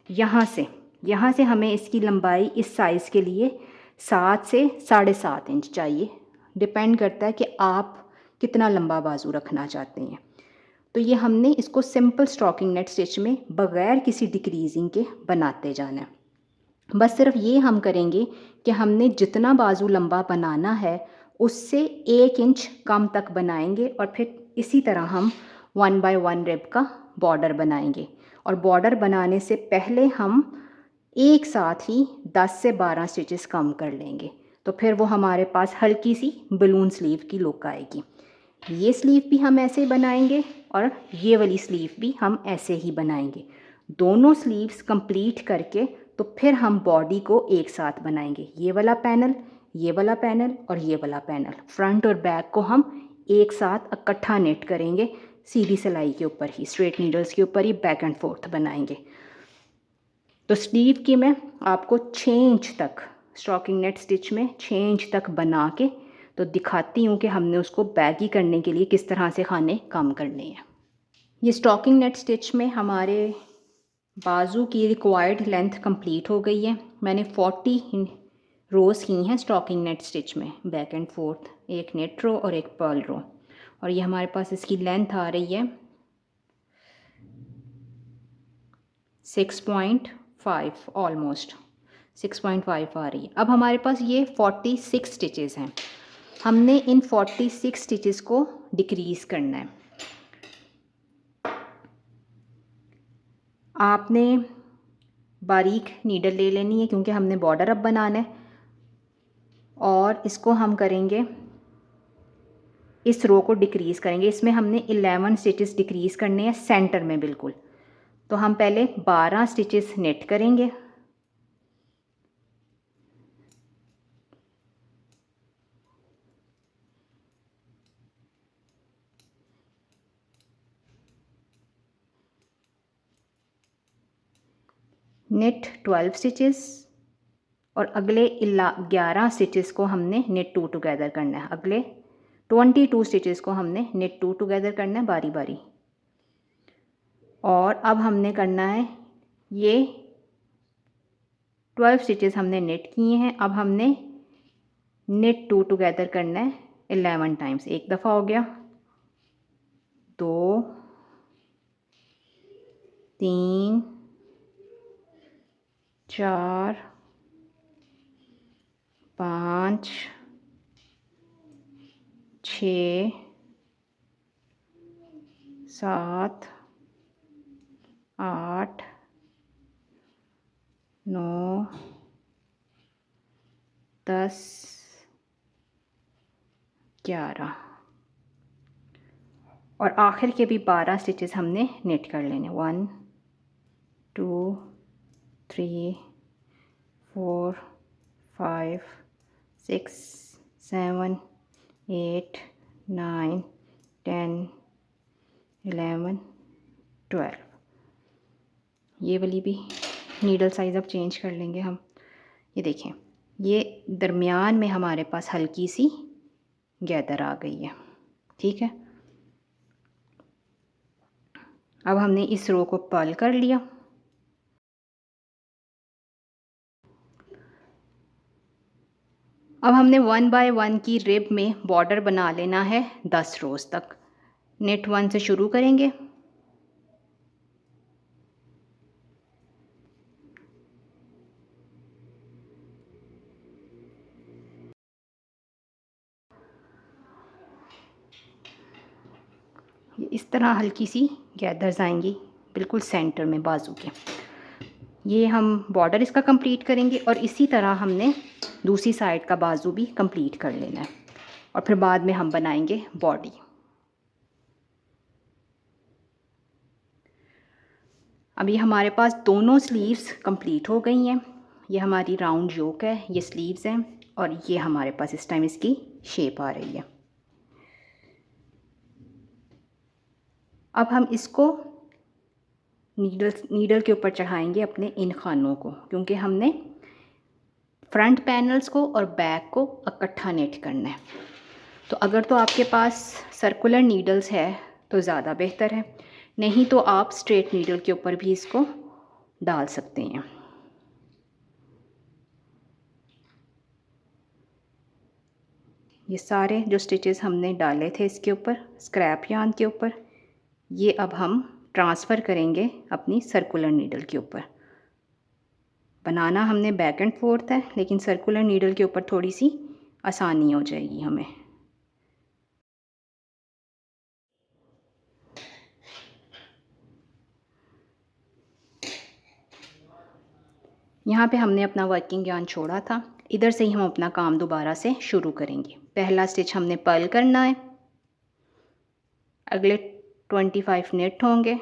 यहाँ से हमें इसकी लंबाई इस साइज़ के लिए 7 से 7.5 इंच चाहिए। डिपेंड करता है कि आप कितना लंबा बाजू रखना चाहते हैं। तो ये हमने इसको सिंपल स्टॉकिंग नेट स्टिच में बग़ैर किसी डिक्रीजिंग के बनाते जाना है। बस सिर्फ ये हम करेंगे कि हमने जितना बाजू लंबा बनाना है उससे 1 इंच कम तक बनाएंगे और फिर इसी तरह हम 1 बाय 1 रिब का बॉर्डर बनाएंगे। और बॉर्डर बनाने से पहले हम एक साथ ही 10 से 12 स्टिचेस कम कर लेंगे, तो फिर वो हमारे पास हल्की सी बलून स्लीव की लुक आएगी। ये स्लीव भी हम ऐसे ही बनाएंगे और ये वाली स्लीव भी हम ऐसे ही बनाएंगे। दोनों स्लीव्स कंप्लीट करके तो फिर हम बॉडी को एक साथ बनाएंगे। ये वाला पैनल ये वाला पैनल और ये वाला पैनल, फ्रंट और बैक को हम एक साथ इकट्ठा नेट करेंगे, सीधी सिलाई के ऊपर ही, स्ट्रेट नीडल्स के ऊपर ही बैक एंड फोर्थ बनाएंगे। तो स्लीव की मैं आपको 6 इंच तक स्टॉकिंग नेट स्टिच में 6 इंच तक बना के तो दिखाती हूँ कि हमने उसको बैगी करने के लिए किस तरह से खाने कम करने हैं। ये स्टॉकिंग नेट स्टिच में हमारे बाजू की रिक्वायर्ड लेंथ कंप्लीट हो गई है। मैंने 40 रोज़ की हैं स्टॉकिंग नेट स्टिच में, बैक एंड फोर्थ, एक नेट रो और एक पर्ल रो। और ये हमारे पास इसकी लेंथ आ रही है 6.5, ऑलमोस्ट 6.5 आ रही है। अब हमारे पास ये 46 स्टिचेस हैं, हमने इन 46 स्टिचेस को डिक्रीज़ करना है। आपने बारीक नीडल ले लेनी है क्योंकि हमने बॉर्डर अब बनाना है, और इसको हम करेंगे, इस रो को डिक्रीज़ करेंगे। इसमें हमने 11 स्टिचेस डिक्रीज़ करने हैं सेंटर में बिल्कुल। तो हम पहले 12 स्टिचेस नेट करेंगे, नेट 12 स्टिचेस, और अगले 11 स्टिचेस को हमने नेट 2 टुगेदर करना है। अगले 22 स्टिचेस को हमने नेट 2 टुगेदर करना है बारी बारी। और अब हमने करना है, ये 12 स्टिचेस हमने नेट किए हैं, अब हमने नेट 2 टुगेदर करना है 11 टाइम्स। एक दफ़ा हो गया, 2, 3, 4, 5, 6, 7, 8, 9, 10, 11 और आखिर के भी 12 स्टिचेस हमने नेट कर लेने। 1, 2, 3, 4, 5, 6, 7, 8, 9, 10, 11, 12। ये वाली भी नीडल साइज़ अब चेंज कर लेंगे हम। ये देखें, ये दरमियान में हमारे पास हल्की सी गैदर आ गई है, ठीक है। अब हमने इस रो को पर्ल कर लिया। अब हमने 1 बाय 1 की रिब में बॉर्डर बना लेना है 10 रोज़ तक। नेट 1 से शुरू करेंगे, इस तरह हल्की सी गैदर्स आएंगी बिल्कुल सेंटर में बाजू के। ये हम बॉर्डर इसका कंप्लीट करेंगे और इसी तरह हमने दूसरी साइड का बाजू भी कंप्लीट कर लेना है, और फिर बाद में हम बनाएंगे बॉडी। अभी हमारे पास दोनों स्लीव्स कंप्लीट हो गई हैं। ये हमारी राउंड योक है, ये स्लीव्स हैं, और ये हमारे पास इस टाइम इसकी शेप आ रही है। अब हम इसको नीडल के ऊपर चढ़ाएंगे अपने इन खानों को, क्योंकि हमने फ्रंट पैनल्स को और बैक को इकट्ठा नेट करना है। तो अगर तो आपके पास सर्कुलर नीडल्स है तो ज़्यादा बेहतर है, नहीं तो आप स्ट्रेट नीडल के ऊपर भी इसको डाल सकते हैं। ये सारे जो स्टिचेस हमने डाले थे इसके ऊपर स्क्रैप यार्न के ऊपर, ये अब हम ट्रांसफ़र करेंगे अपनी सर्कुलर नीडल के ऊपर। बनाना हमने बैक एंड फोर्थ है, लेकिन सर्कुलर नीडल के ऊपर थोड़ी सी आसानी हो जाएगी हमें। यहाँ पे हमने अपना वर्किंग यार्न छोड़ा था, इधर से ही हम अपना काम दोबारा से शुरू करेंगे। पहला स्टिच हमने पर्ल करना है, अगले 25 नेट होंगे,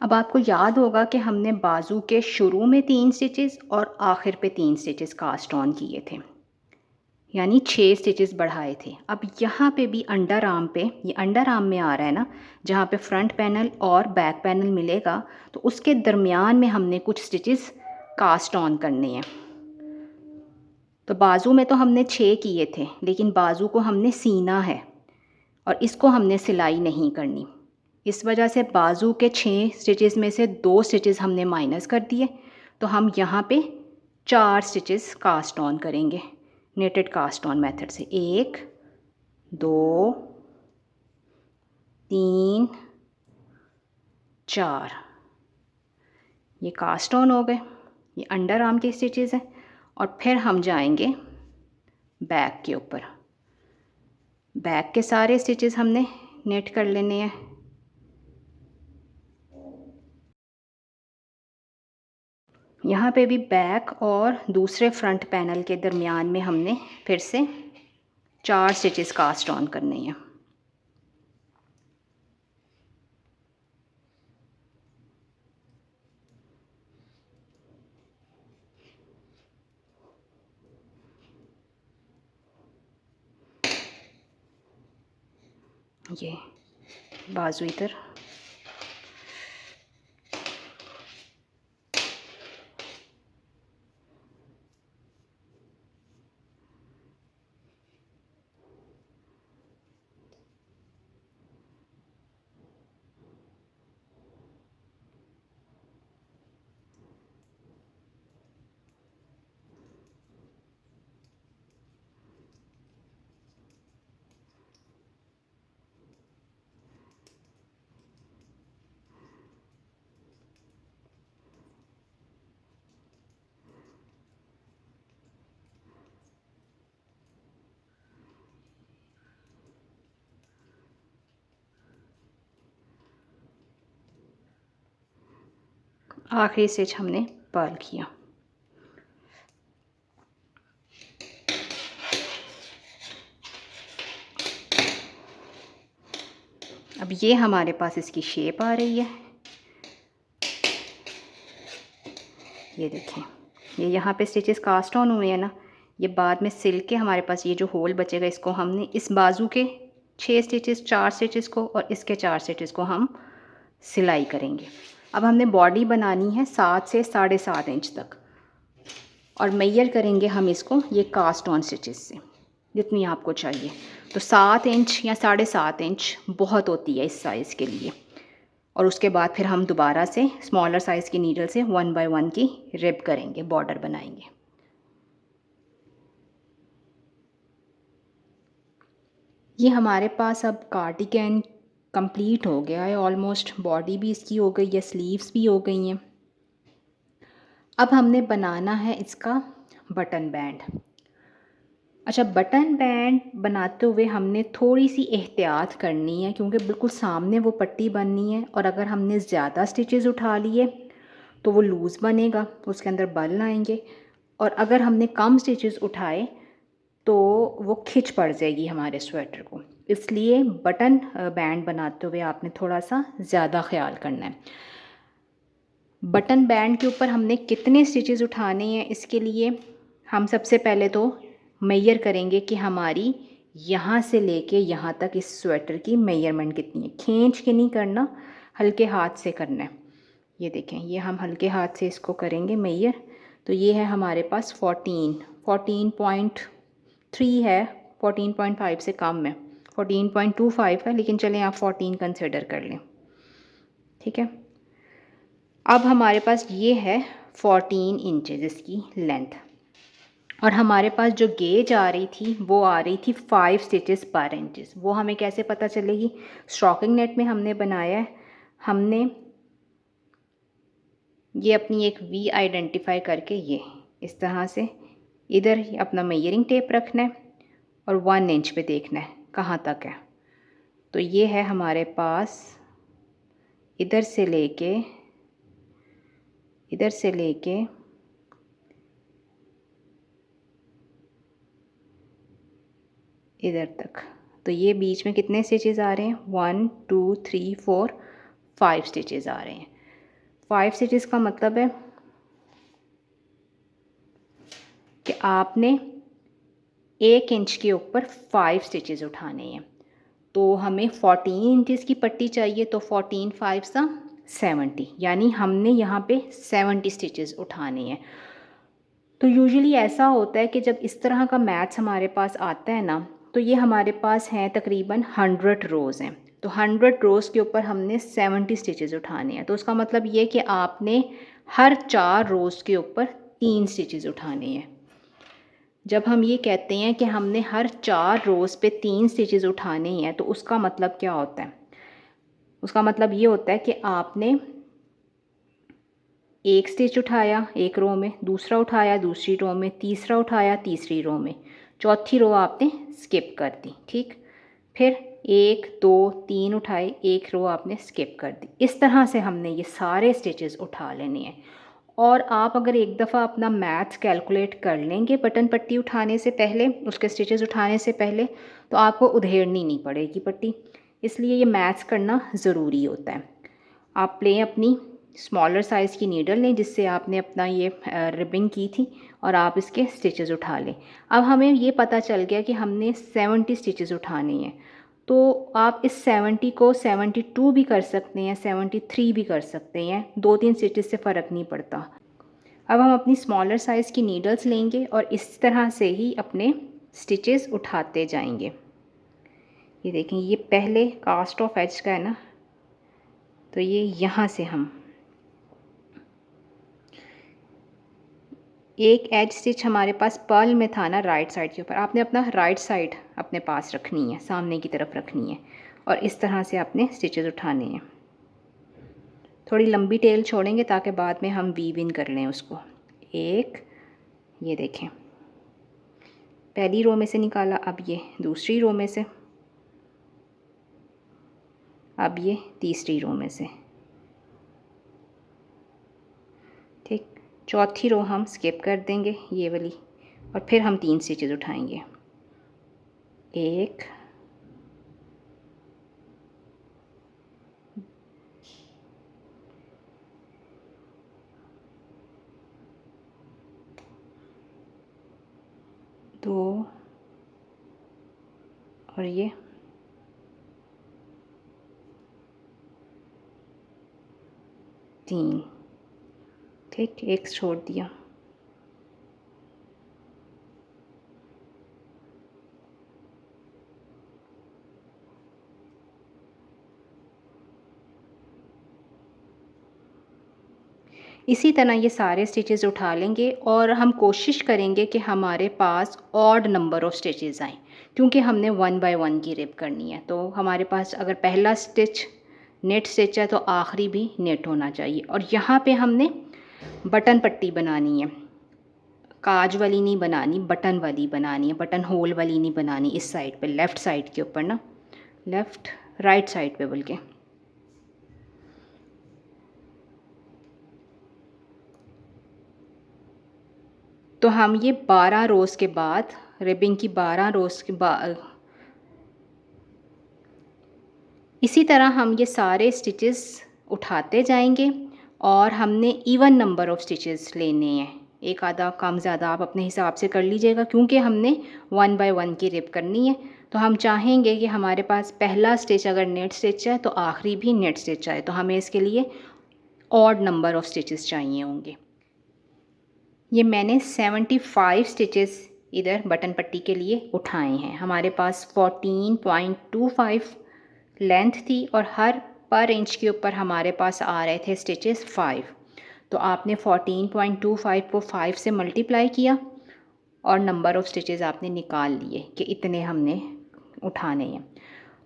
अब आपको याद होगा कि हमने बाजू के शुरू में 3 स्टिचेस और आखिर पे 3 स्टिचेस कास्ट ऑन किए थे, यानी 6 स्टिचेस बढ़ाए थे। अब यहाँ पे भी अंडर आर्म पे, ये अंडर आर्म में आ रहा है ना, जहाँ पे फ्रंट पैनल और बैक पैनल मिलेगा, तो उसके दरमियान में हमने कुछ स्टिचेस कास्ट ऑन करने हैं। तो बाजू में तो हमने 6 किए थे, लेकिन बाजू को हमने सीना है और इसको हमने सिलाई नहीं करनी। इस वजह से बाजू के 6 स्टिचेस में से 2 स्टिचेस हमने माइनस कर दिए, तो हम यहाँ पे 4 स्टिचेस कास्ट ऑन करेंगे नेटेड कास्ट ऑन मेथड से। 1 2 3 4, ये कास्ट ऑन हो गए, ये अंडर आर्म के स्टिचेस हैं। और फिर हम जाएंगे बैक के ऊपर। बैक के सारे स्टिचेस हमने नेट कर लेने हैं। यहाँ पे भी बैक और दूसरे फ्रंट पैनल के दरमियान में हमने फिर से 4 स्टिचेस कास्ट ऑन करने हैं। ये बाजू इधर, आखिरी स्टिच हमने पर्ल किया। अब ये हमारे पास इसकी शेप आ रही है। ये देखें, ये यहाँ पे स्टिचेस कास्ट ऑन हुए हैं ना, ये बाद में सिल के हमारे पास ये जो होल बचेगा, इसको हमने इस बाजू के 6 स्टिचेस, 4 स्टिचेस को और इसके 4 स्टिचेस को हम सिलाई करेंगे। अब हमने बॉडी बनानी है 7 से 7.5 इंच तक, और मेजर करेंगे हम इसको ये कास्ट ऑन स्टिचेस से, जितनी आपको चाहिए। तो 7 इंच या 7.5 इंच बहुत होती है इस साइज़ के लिए। और उसके बाद फिर हम दोबारा से स्मॉलर साइज़ की नीडल से 1 बाय 1 की रिब करेंगे, बॉर्डर बनाएंगे। ये हमारे पास अब कार्डिगन कंप्लीट हो गया है ऑलमोस्ट। बॉडी भी इसकी हो गई है, स्लीव्स भी हो गई हैं। अब हमने बनाना है इसका बटन बैंड। अच्छा, बटन बैंड बनाते हुए हमने थोड़ी सी एहतियात करनी है, क्योंकि बिल्कुल सामने वो पट्टी बननी है, और अगर हमने ज़्यादा स्टिचेस उठा लिए तो वो लूज़ बनेगा, उसके अंदर बल आएंगे। और अगर हमने कम स्टिचेस उठाए तो वो खिंच पड़ जाएगी हमारे स्वेटर को। इसलिए बटन बैंड बनाते हुए आपने थोड़ा सा ज़्यादा ख्याल करना है। बटन बैंड के ऊपर हमने कितने स्टिचेस उठाने हैं, इसके लिए हम सबसे पहले तो मेजर करेंगे कि हमारी यहाँ से लेके यहाँ तक इस स्वेटर की मेजरमेंट कितनी है। खींच के नहीं करना, हल्के हाथ से करना है। ये देखें, ये हम हल्के हाथ से इसको करेंगे मेजर। तो ये है हमारे पास 14.3 है, 14.5 से कम है, 14.25 है, लेकिन चलें आप 14 कंसिडर कर लें, ठीक है। अब हमारे पास ये है 14 इंचेस इसकी लेंथ, और हमारे पास जो गेज आ रही थी वो आ रही थी 5 स्टिचेस पर इंचेस। वो हमें कैसे पता चलेगी? स्टॉकिंग नेट में हमने बनाया है, हमने ये अपनी एक वी आइडेंटिफाई करके ये इस तरह से इधर अपना मेजरिंग टेप रखना है और 1 इंच पे देखना है कहाँ तक है। तो ये है हमारे पास इधर से लेके इधर तक। तो ये बीच में कितने स्टिचेस आ रहे हैं? 1 2 3 4 5 स्टिचेस आ रहे हैं। 5 स्टिचेस का मतलब है कि आपने 1 इंच के ऊपर 5 स्टिचेस उठाने हैं। तो हमें 14 इंचेस की पट्टी चाहिए, तो 14 5 सा 70, यानी हमने यहाँ पे 70 स्टिचेस उठाने हैं। तो यूजुअली ऐसा होता है कि जब इस तरह का मैथ्स हमारे पास आता है ना, तो ये हमारे पास हैं तकरीबन 100 रोज़ हैं। तो 100 रोज़ के ऊपर हमने 70 स्टिचेस उठाने हैं। तो उसका मतलब ये कि आपने हर 4 रोज़ के ऊपर 3 स्टिचेस उठाने हैं। जब हम ये कहते हैं कि हमने हर 4 रोज़ पे 3 स्टिचेस उठाने हैं, तो उसका मतलब क्या होता है? उसका मतलब ये होता है कि आपने एक स्टिच उठाया एक रो में, दूसरा उठाया दूसरी रो में, तीसरा उठाया तीसरी रो में, चौथी रो आपने स्किप कर दी। ठीक, फिर 1 2 3 उठाए, एक रो आपने स्किप कर दी। इस तरह से हमने ये सारे स्टिचेस उठा लेने हैं। और आप अगर एक दफ़ा अपना मैथ्स कैलकुलेट कर लेंगे बटन पट्टी उठाने से पहले, उसके स्टिचेस उठाने से पहले, तो आपको उधेड़नी नहीं पड़ेगी पट्टी। इसलिए ये मैथ्स करना ज़रूरी होता है। आप लें अपनी स्मॉलर साइज़ की नीडल लें जिससे आपने अपना ये रिबिंग की थी, और आप इसके स्टिचेस उठा लें। अब हमें ये पता चल गया कि हमने 70 स्टिचेस उठाने हैं। तो आप इस 70 को 72 भी कर सकते हैं, 73 भी कर सकते हैं, 2-3 स्टिचेस से फ़र्क नहीं पड़ता। अब हम अपनी स्मॉलर साइज़ की नीडल्स लेंगे और इस तरह से ही अपने स्टिचेस उठाते जाएंगे। ये देखें, ये पहले कास्ट ऑफ एज का है ना, तो ये यहाँ से हम एक एज स्टिच हमारे पास पर्ल में था ना राइट साइड के ऊपर, आपने अपना राइट साइड अपने पास रखनी है, सामने की तरफ रखनी है, और इस तरह से आपने स्टिचेस उठाने हैं। थोड़ी लंबी टेल छोड़ेंगे ताकि बाद में हम वीव इन कर लें उसको। एक, ये देखें, पहली रो में से निकाला, अब ये दूसरी रो में से, अब ये तीसरी रो में से। ठीक, चौथी रो हम स्किप कर देंगे ये वाली, और फिर हम 3 स्टिचेस उठाएंगे। एक, दो, और ये 3। ठीक, एक छोड़ दिया। इसी तरह ये सारे स्टिचेस उठा लेंगे और हम कोशिश करेंगे कि हमारे पास ऑड नंबर ऑफ़ स्टिचेस आएँ, क्योंकि हमने 1 बाय 1 की रिप करनी है। तो हमारे पास अगर पहला स्टिच नेट स्टिच है तो आखिरी भी नेट होना चाहिए। और यहाँ पे हमने बटन पट्टी बनानी है, काज वाली नहीं बनानी, बटन वाली बनानी है, बटन होल वाली नहीं बनानी। इस साइड पे, लेफ़्ट साइड के ऊपर ना, लेफ़्ट राइट साइड पे बल्कि। तो हम ये 12 रोज़ के बाद, रिबिंग की 12 रोज़ के बाद, इसी तरह हम ये सारे स्टिचेस उठाते जाएंगे। और हमने इवन नंबर ऑफ़ स्टिचेस लेने हैं, एक आधा कम ज़्यादा आप अपने हिसाब से कर लीजिएगा, क्योंकि हमने 1 बाय 1 की रिप करनी है। तो हम चाहेंगे कि हमारे पास पहला स्टिच अगर नेट स्टिच है तो आखिरी भी नेट स्टिच आए, तो हमें इसके लिए ऑड नंबर ऑफ़ स्टिचेस चाहिए होंगे। ये मैंने 75 स्टिचेस इधर बटन पट्टी के लिए उठाए हैं। हमारे पास 14.25 लेंथ थी और हर पर इंच के ऊपर हमारे पास आ रहे थे स्टिचेस 5। तो आपने 14.25 को 5 से मल्टीप्लाई किया और नंबर ऑफ़ स्टिचेस आपने निकाल लिए कि इतने हमने उठाने हैं।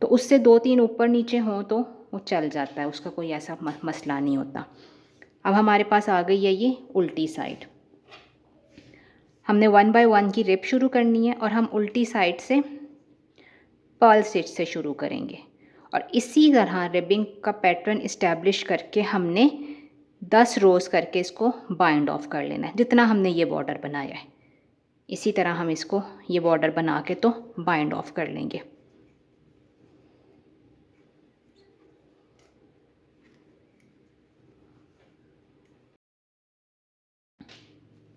तो उससे 2-3 ऊपर नीचे हों तो वो चल जाता है, उसका कोई ऐसा मसला नहीं होता। अब हमारे पास आ गई है ये उल्टी साइड। हमने 1 बाय 1 की रिप शुरू करनी है और हम उल्टी साइड से पर्ल स्टिच से शुरू करेंगे। और इसी तरह रिबिंग का पैटर्न इस्टेब्लिश करके हमने 10 रोज़ करके इसको बाइंड ऑफ कर लेना है, जितना हमने ये बॉर्डर बनाया है। इसी तरह हम इसको ये बॉर्डर बना के तो बाइंड ऑफ कर लेंगे।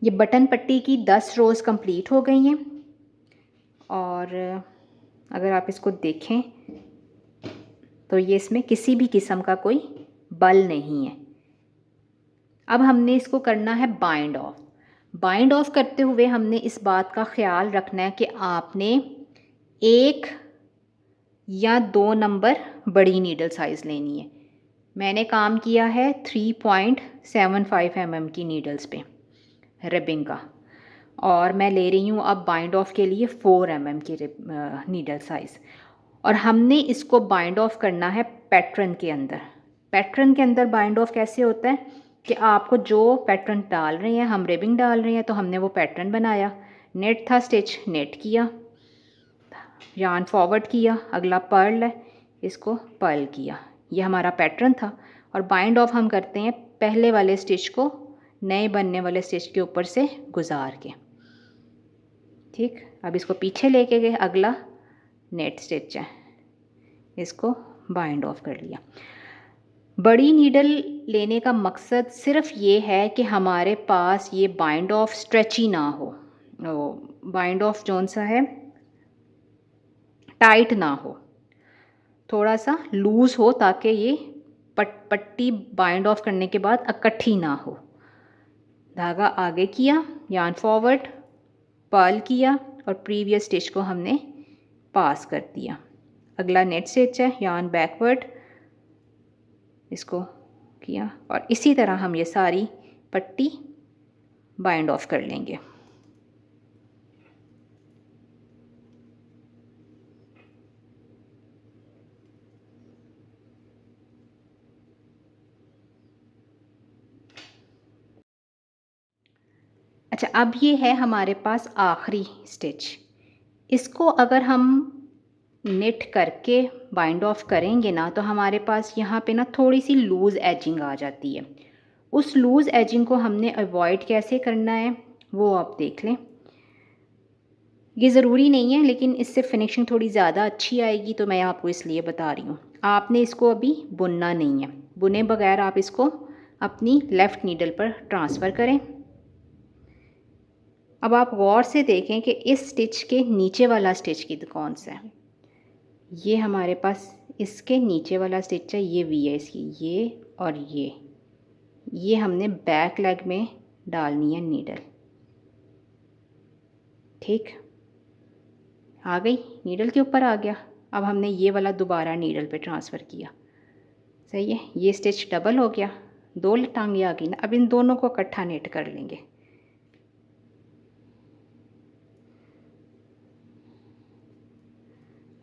ये बटन पट्टी की 10 रोज़ कंप्लीट हो गई हैं और अगर आप इसको देखें तो ये इसमें किसी भी किस्म का कोई बल नहीं है। अब हमने इसको करना है बाइंड ऑफ। बाइंड ऑफ करते हुए हमने इस बात का ख्याल रखना है कि आपने 1 या 2 नंबर बड़ी नीडल साइज़ लेनी है। मैंने काम किया है 3.75 mm की नीडल्स पे रिबिंग का, और मैं ले रही हूँ अब बाइंड ऑफ के लिए 4 mm की नीडल साइज़। और हमने इसको बाइंड ऑफ करना है पैटर्न के अंदर। पैटर्न के अंदर बाइंड ऑफ कैसे होता है कि आपको जो पैटर्न डाल रहे हैं, हम रिबिंग डाल रहे हैं तो हमने वो पैटर्न बनाया, नेट था स्टिच, नेट किया, यार्न फॉरवर्ड किया, अगला पर्ल है, इसको पर्ल किया, ये हमारा पैटर्न था। और बाइंड ऑफ हम करते हैं पहले वाले स्टिच को नए बनने वाले स्टिच के ऊपर से गुजार के। ठीक, अब इसको पीछे लेके गए, अगला नेट स्टिच है, इसको बाइंड ऑफ कर लिया। बड़ी नीडल लेने का मकसद सिर्फ ये है कि हमारे पास ये बाइंड ऑफ स्ट्रेची ना हो, बाइंड ऑफ जोन सा है टाइट ना हो, थोड़ा सा लूज़ हो, ताकि ये पट्टी बाइंड ऑफ करने के बाद इकट्ठी ना हो। धागा आगे किया, यार्न फॉरवर्ड, पर्ल किया और प्रीवियस स्टिच को हमने पास कर दिया। अगला नेट स्टिच है, यार्न बैकवर्ड, इसको किया और इसी तरह हम ये सारी पट्टी बाइंड ऑफ कर लेंगे। अच्छा, अब ये है हमारे पास आखिरी स्टिच। इसको अगर हम निट करके बाइंड ऑफ करेंगे ना तो हमारे पास यहाँ पे ना थोड़ी सी लूज़ एजिंग आ जाती है। उस लूज़ एजिंग को हमने अवॉइड कैसे करना है वो आप देख लें। ये ज़रूरी नहीं है, लेकिन इससे फिनिशिंग थोड़ी ज़्यादा अच्छी आएगी, तो मैं आपको इसलिए बता रही हूँ। आपने इसको अभी बुनना नहीं है, बुने बगैर आप इसको अपनी लेफ़्ट नीडल पर ट्रांसफ़र करें। अब आप गौर से देखें कि इस स्टिच के नीचे वाला स्टिच कौन सा है। ये हमारे पास इसके नीचे वाला स्टिच है, ये वी है इसकी, ये और ये हमने बैक लेग में डालनी है नीडल। ठीक, आ गई, नीडल के ऊपर आ गया। अब हमने ये वाला दोबारा नीडल पे ट्रांसफ़र किया, सही है, ये स्टिच डबल हो गया, 2 टांगे आ गई ना। अब इन दोनों को इकट्ठा नेट कर लेंगे।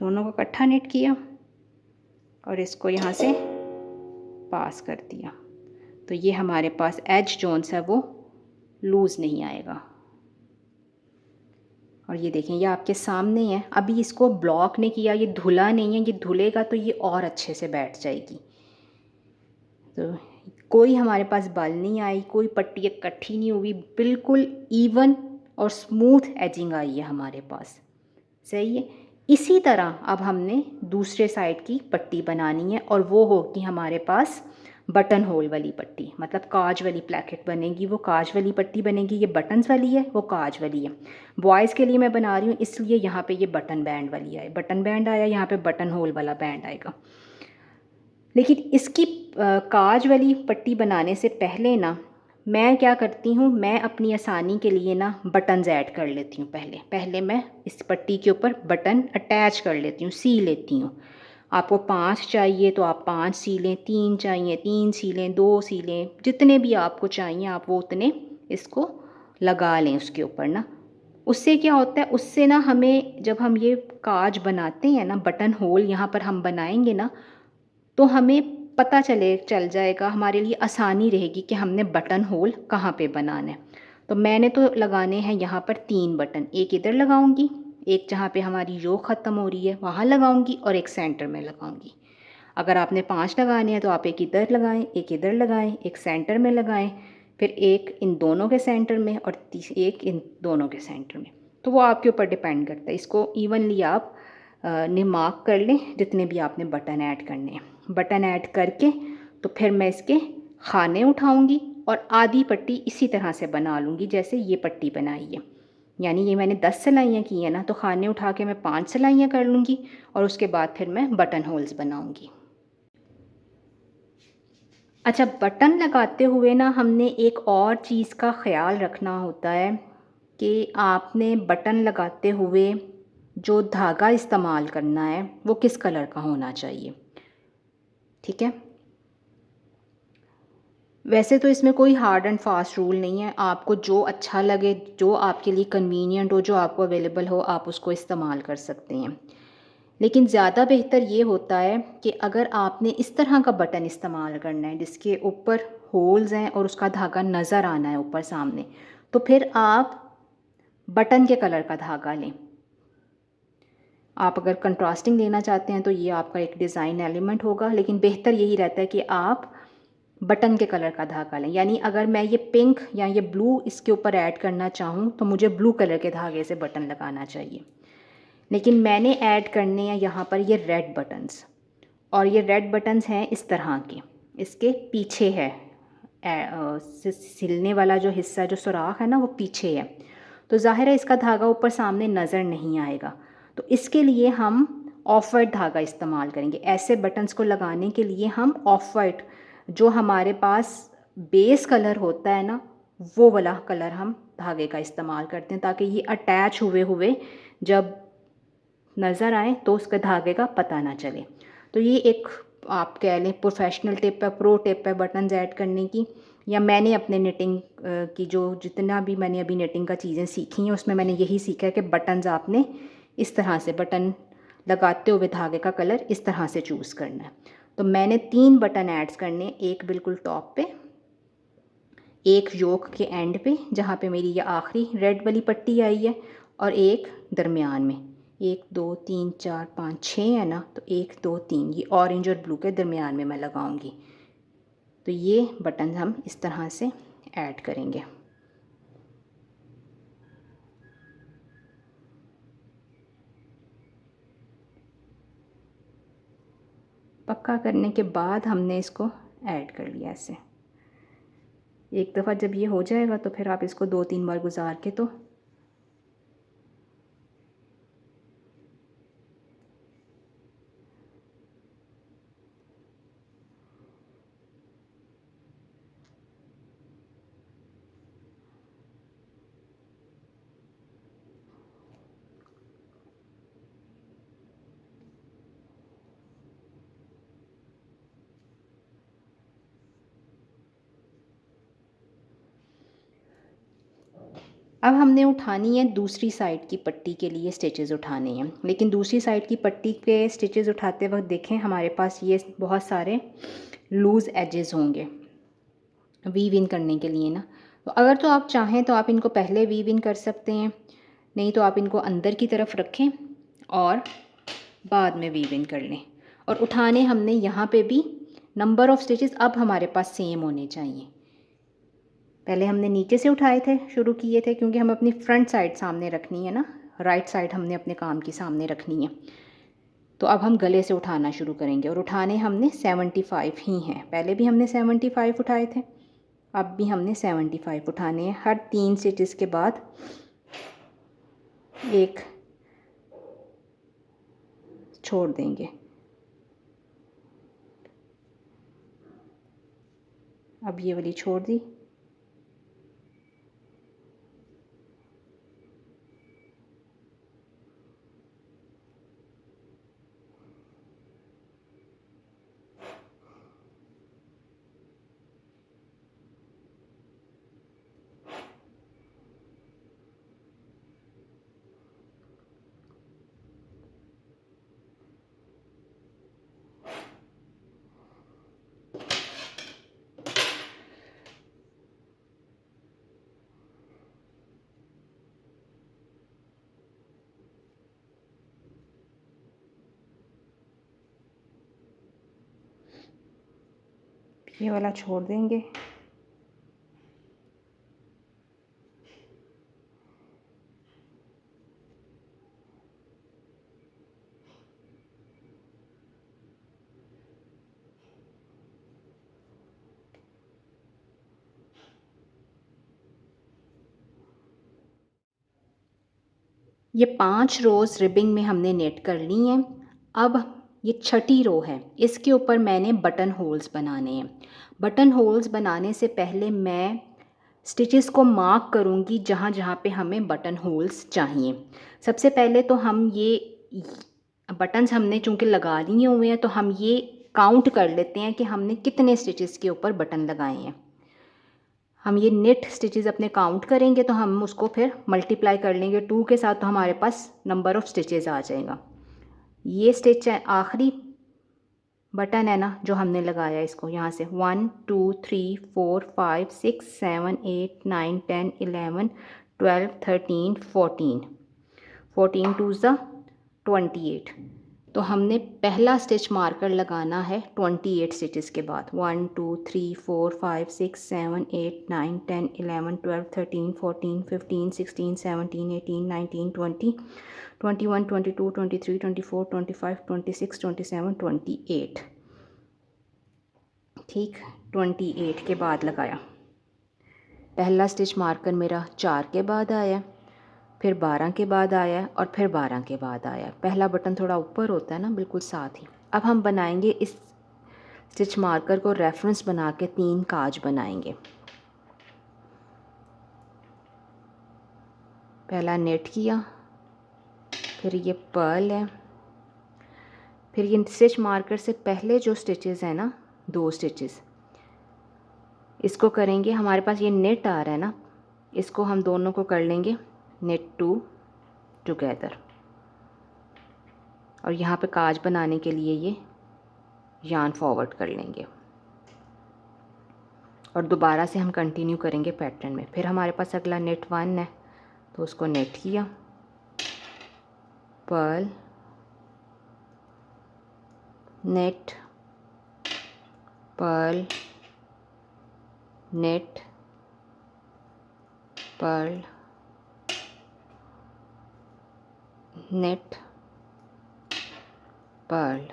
दोनों को इकट्ठा नेट किया और इसको यहाँ से पास कर दिया, तो ये हमारे पास एज जोन सा वो लूज़ नहीं आएगा। और ये देखें, ये आपके सामने है, अभी इसको ब्लॉक नहीं किया, ये धुला नहीं है, ये धुलेगा तो ये और अच्छे से बैठ जाएगी। तो कोई हमारे पास बल नहीं आई, कोई पट्टी इकट्ठी नहीं हुई, बिल्कुल इवन और स्मूथ एजिंग आई है हमारे पास, सही है। इसी तरह अब हमने दूसरे साइड की पट्टी बनानी है और वो होगी हमारे पास बटन होल वाली पट्टी, मतलब काज वाली प्लेकेट बनेगी, वो काज वाली पट्टी बनेगी। ये बटन्स वाली है, वो काज वाली है। बॉयज़ के लिए मैं बना रही हूँ, इसलिए यहाँ पे ये बटन बैंड वाली आए, बटन बैंड आया, यहाँ पे बटन होल वाला बैंड आएगा। लेकिन इसकी काज वाली पट्टी बनाने से पहले ना मैं क्या करती हूँ, मैं अपनी आसानी के लिए ना बटन्स ऐड कर लेती हूँ। पहले मैं इस पट्टी के ऊपर बटन अटैच कर लेती हूँ, सी लेती हूँ। आपको 5 चाहिए तो आप 5 सी लें, 3 चाहिए 3 सी लें, 2 सी लें, जितने भी आपको चाहिए आप वो उतने इसको लगा लें उसके ऊपर ना। उससे क्या होता है, उससे ना हमें जब हम ये काज बनाते हैं ना, बटन होल यहाँ पर हम बनाएंगे ना, तो हमें पता चल जाएगा, हमारे लिए आसानी रहेगी कि हमने बटन होल कहाँ पे बनाना है। तो मैंने तो लगाने हैं यहाँ पर 3 बटन, एक इधर लगाऊंगी, एक जहाँ पे हमारी योक ख़त्म हो रही है वहाँ लगाऊंगी और एक सेंटर में लगाऊंगी। अगर आपने 5 लगाने हैं तो आप एक इधर लगाएं, एक इधर लगाएं, एक सेंटर में लगाएं, फिर एक इन दोनों के सेंटर में और एक इन दोनों के सेंटर में। तो वो आपके ऊपर डिपेंड करता है। इसको इवनली आप मार्क कर लें जितने भी आपने बटन ऐड करने हैं। बटन ऐड करके तो फिर मैं इसके खाने उठाऊंगी और आधी पट्टी इसी तरह से बना लूँगी जैसे ये पट्टी बनाई है। यानी ये मैंने 10 सिलाइयाँ की हैं ना, तो खाने उठा के मैं 5 सिलाइयाँ कर लूँगी और उसके बाद फिर मैं बटन होल्स बनाऊँगी। अच्छा, बटन लगाते हुए ना हमने एक और चीज़ का ख़्याल रखना होता है कि आपने बटन लगाते हुए जो धागा इस्तेमाल करना है वो किस कलर का होना चाहिए, ठीक है। वैसे तो इसमें कोई हार्ड एंड फास्ट रूल नहीं है, आपको जो अच्छा लगे, जो आपके लिए कन्वीनियंट हो, जो आपको अवेलेबल हो, आप उसको इस्तेमाल कर सकते हैं। लेकिन ज़्यादा बेहतर ये होता है कि अगर आपने इस तरह का बटन इस्तेमाल करना है जिसके ऊपर होल्स हैं और उसका धागा नज़र आना है ऊपर सामने, तो फिर आप बटन के कलर का धागा लें। आप अगर कंट्रास्टिंग लेना चाहते हैं तो ये आपका एक डिज़ाइन एलिमेंट होगा, लेकिन बेहतर यही रहता है कि आप बटन के कलर का धागा लें। यानी अगर मैं ये पिंक या ये ब्लू इसके ऊपर ऐड करना चाहूँ तो मुझे ब्लू कलर के धागे से बटन लगाना चाहिए। लेकिन मैंने ऐड करने हैं यहाँ पर ये रेड बटन्स, और ये रेड बटन्स हैं इस तरह के, इसके पीछे है सिलने वाला जो हिस्सा, जो सुराख है ना, वो पीछे है, तो ज़ाहिर है इसका धागा ऊपर सामने नज़र नहीं आएगा। तो इसके लिए हम ऑफ वाइट धागा इस्तेमाल करेंगे। ऐसे बटन्स को लगाने के लिए हम ऑफ वाइट, जो हमारे पास बेस कलर होता है ना, वो वाला कलर हम धागे का इस्तेमाल करते हैं, ताकि ये अटैच हुए हुए जब नज़र आए तो उसके धागे का पता ना चले। तो ये एक आप कह लें प्रोफेशनल टिप है, प्रो टिप है बटन्स ऐड करने की। या मैंने अपने निटिंग की जो जितना भी मैंने अभी निटिंग का चीज़ें सीखी हैं उसमें मैंने यही सीखा है कि बटन्स आपने इस तरह से, बटन लगाते हुए धागे का कलर इस तरह से चूज़ करना है। तो मैंने 3 बटन ऐड्स करने, एक बिल्कुल टॉप पे, एक योक के एंड पे जहाँ पे मेरी ये आखिरी रेड वाली पट्टी आई है, और एक दरमियान में। 1 2 3 4 5 6 है ना, तो 1 2 3 ये ऑरेंज और ब्लू के दरमियान में मैं लगाऊंगी। तो ये बटन हम इस तरह से ऐड करेंगे। पक्का करने के बाद हमने इसको ऐड कर लिया ऐसे। एक दफ़ा जब ये हो जाएगा तो फिर आप इसको 2-3 बार गुजार के तो अब हमने उठानी है दूसरी साइड की पट्टी के लिए स्टिचेस उठाने हैं। लेकिन दूसरी साइड की पट्टी के स्टिचेस उठाते वक्त देखें हमारे पास ये बहुत सारे लूज़ एजेस होंगे वीव इन करने के लिए ना। तो अगर तो आप चाहें तो आप इनको पहले वीव इन कर सकते हैं, नहीं तो आप इनको अंदर की तरफ रखें और बाद में वीव इन कर लें। और उठाने हमने यहाँ पे भी नंबर ऑफ़ स्टिचेस अब हमारे पास सेम होने चाहिए। पहले हमने नीचे से उठाए थे, शुरू किए थे, क्योंकि हम अपनी फ्रंट साइड सामने रखनी है ना, राइट साइड हमने अपने काम की सामने रखनी है। तो अब हम गले से उठाना शुरू करेंगे, और उठाने हमने 75 ही हैं। पहले भी हमने 75 उठाए थे, अब भी हमने 75 उठाने हैं। हर 3 स्टिचेस के बाद एक छोड़ देंगे। अब ये वाली छोड़ दी, ये वाला छोड़ देंगे। ये 5 रोज़ रिबिंग में हमने नेट कर ली हैं। अब ये छठी रो है, इसके ऊपर मैंने बटन होल्स बनाने हैं। बटन होल्स बनाने से पहले मैं स्टिचेस को मार्क करूँगी जहाँ जहाँ पे हमें बटन होल्स चाहिए। सबसे पहले तो हम ये बटन्स हमने चूँकि लगा लिए हुए हैं, तो हम ये काउंट कर लेते हैं कि हमने कितने स्टिचेस के ऊपर बटन लगाए हैं। हम ये नेट स्टिचेस अपने काउंट करेंगे तो हम उसको फिर मल्टीप्लाई कर लेंगे 2 के साथ, तो हमारे पास नंबर ऑफ़ स्टिचेस आ जाएगा। ये स्टिच है आखिरी बटन है ना जो हमने लगाया, इसको यहाँ से 1 2 3 4 5 6 7 8 9 10 11 12 13 14 14 टू ज़ा 28। तो हमने पहला स्टिच मार्कर लगाना है 28 स्टिचेस के बाद। 1 2 3 4 5 6 7 8 9 10 11 12 13 14 15 16 17 18 19 20 21 22 23 24 25 26 27 28। ठीक, 28 के बाद लगाया। पहला स्टिच मार्कर मेरा 4 के बाद आया, फिर 12 के बाद आया और फिर 12 के बाद आया। पहला बटन थोड़ा ऊपर होता है ना, बिल्कुल साथ ही। अब हम बनाएंगे इस स्टिच मार्कर को रेफरेंस बना के 3 काज बनाएंगे। पहला नेट किया, फिर ये पर्ल है, फिर ये स्टिच मार्कर से पहले जो स्टिचेस हैं ना, 2 स्टिचेस, इसको करेंगे। हमारे पास ये नेट आ रहा है ना, इसको हम दोनों को कर लेंगे नेट 2 टुगेदर, और यहाँ पे काज बनाने के लिए ये यार्न फॉरवर्ड कर लेंगे और दोबारा से हम कंटिन्यू करेंगे पैटर्न में। फिर हमारे पास अगला नेट 1 है, तो उसको नेट किया, purl, knit, purl, knit, purl, knit, purl.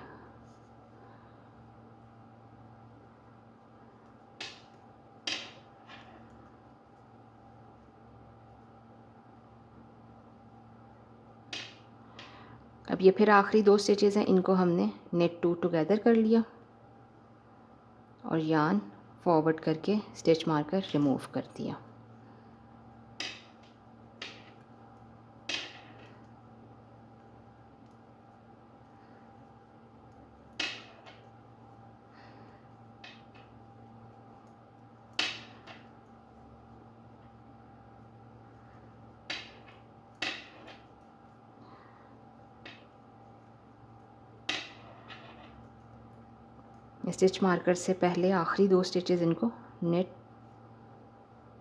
अब ये फिर आखिरी 2 स्टिचेस हैं, इनको हमने नेट 2 टुगेदर कर लिया और यार्न फॉरवर्ड करके स्टिच मार्कर रिमूव कर दिया। स्टिच मार्कर से पहले आखिरी 2 स्टिचेस इनको नेट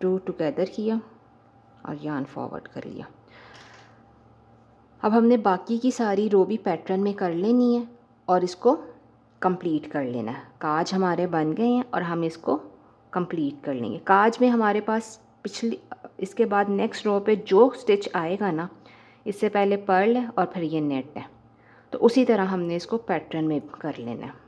2 टुगेदर किया और यार्न फॉरवर्ड कर लिया। अब हमने बाकी की सारी रो भी पैटर्न में कर लेनी है और इसको कंप्लीट कर लेना है। काज हमारे बन गए हैं और हम इसको कंप्लीट कर लेंगे। काज में हमारे पास पिछली, इसके बाद नेक्स्ट रो पे जो स्टिच आएगा ना, इससे पहले पर्ल है और फिर ये नेट है, तो उसी तरह हमने इसको पैटर्न में कर लेना है।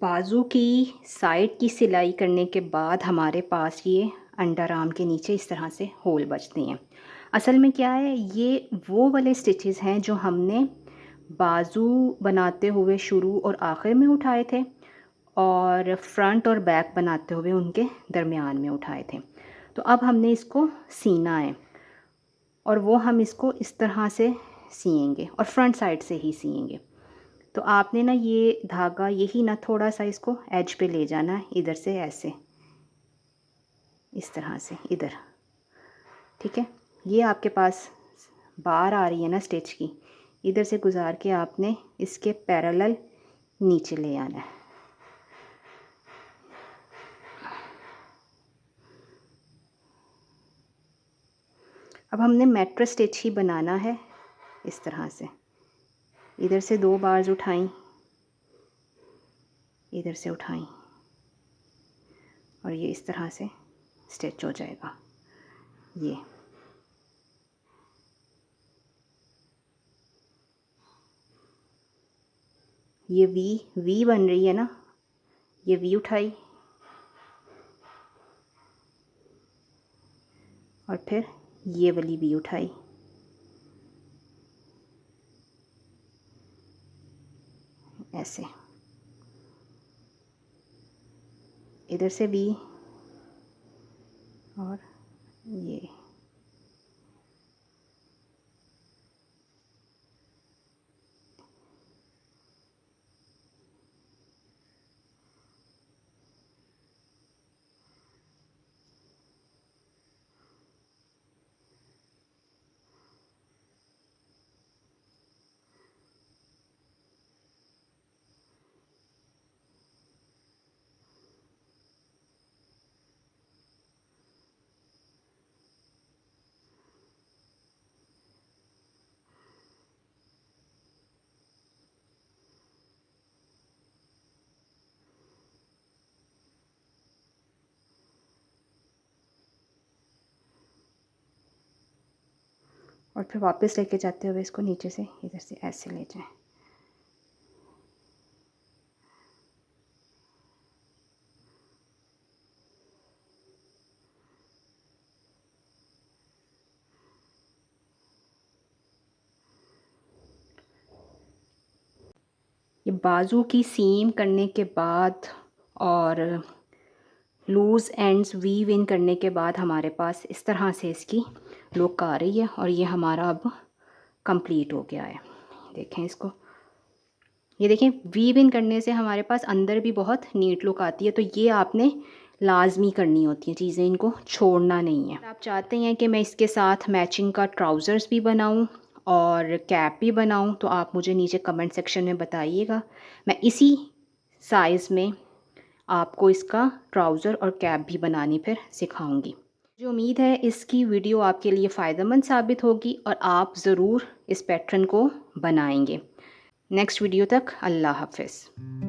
बाजू की साइड की सिलाई करने के बाद हमारे पास ये अंडर आर्म के नीचे इस तरह से होल बचते हैं। असल में क्या है, ये वो वाले स्टिचेस हैं जो हमने बाजू बनाते हुए शुरू और आखिर में उठाए थे और फ्रंट और बैक बनाते हुए उनके दरमियान में उठाए थे। तो अब हमने इसको सीना है और वो हम इसको इस तरह से सिएंगे और फ्रंट साइड से ही सिएंगे। तो आपने ना ये धागा यही ना थोड़ा सा इसको एज पे ले जाना है, इधर से ऐसे, इस तरह से इधर, ठीक है। ये आपके पास बार आ रही है ना स्टिच की, इधर से गुजार के आपने इसके पैरेलल नीचे ले आना है। अब हमने मेट्रो स्टिच ही बनाना है इस तरह से। इधर से 2 बार्स उठाई, इधर से उठाई और ये इस तरह से स्टिच हो जाएगा। ये वी बन रही है ना, ये वी उठाई और फिर ये वाली वी उठाई, ऐसे। इधर से वी और ये और फिर वापस लेके जाते हुए इसको नीचे से इधर से ऐसे ले जाएं। ये बाजू की सीम करने के बाद और लूज़ एंड्स वीव इन करने के बाद हमारे पास इस तरह से इसकी लुक आ रही है और ये हमारा अब कंप्लीट हो गया है। देखें इसको, ये देखें वीव इन करने से हमारे पास अंदर भी बहुत नीट लुक आती है। तो ये आपने लाजमी करनी होती है चीज़ें, इनको छोड़ना नहीं है। आप चाहते हैं कि मैं इसके साथ मैचिंग का ट्राउज़र्स भी बनाऊं और कैप भी बनाऊं तो आप मुझे नीचे कमेंट सेक्शन में बताइएगा। मैं इसी साइज़ में आपको इसका ट्राउज़र और कैप भी बनानी फिर सिखाऊंगी। मुझे उम्मीद है इसकी वीडियो आपके लिए फ़ायदेमंद साबित होगी और आप ज़रूर इस पैटर्न को बनाएंगे। नेक्स्ट वीडियो तक अल्लाह हाफ़िज़।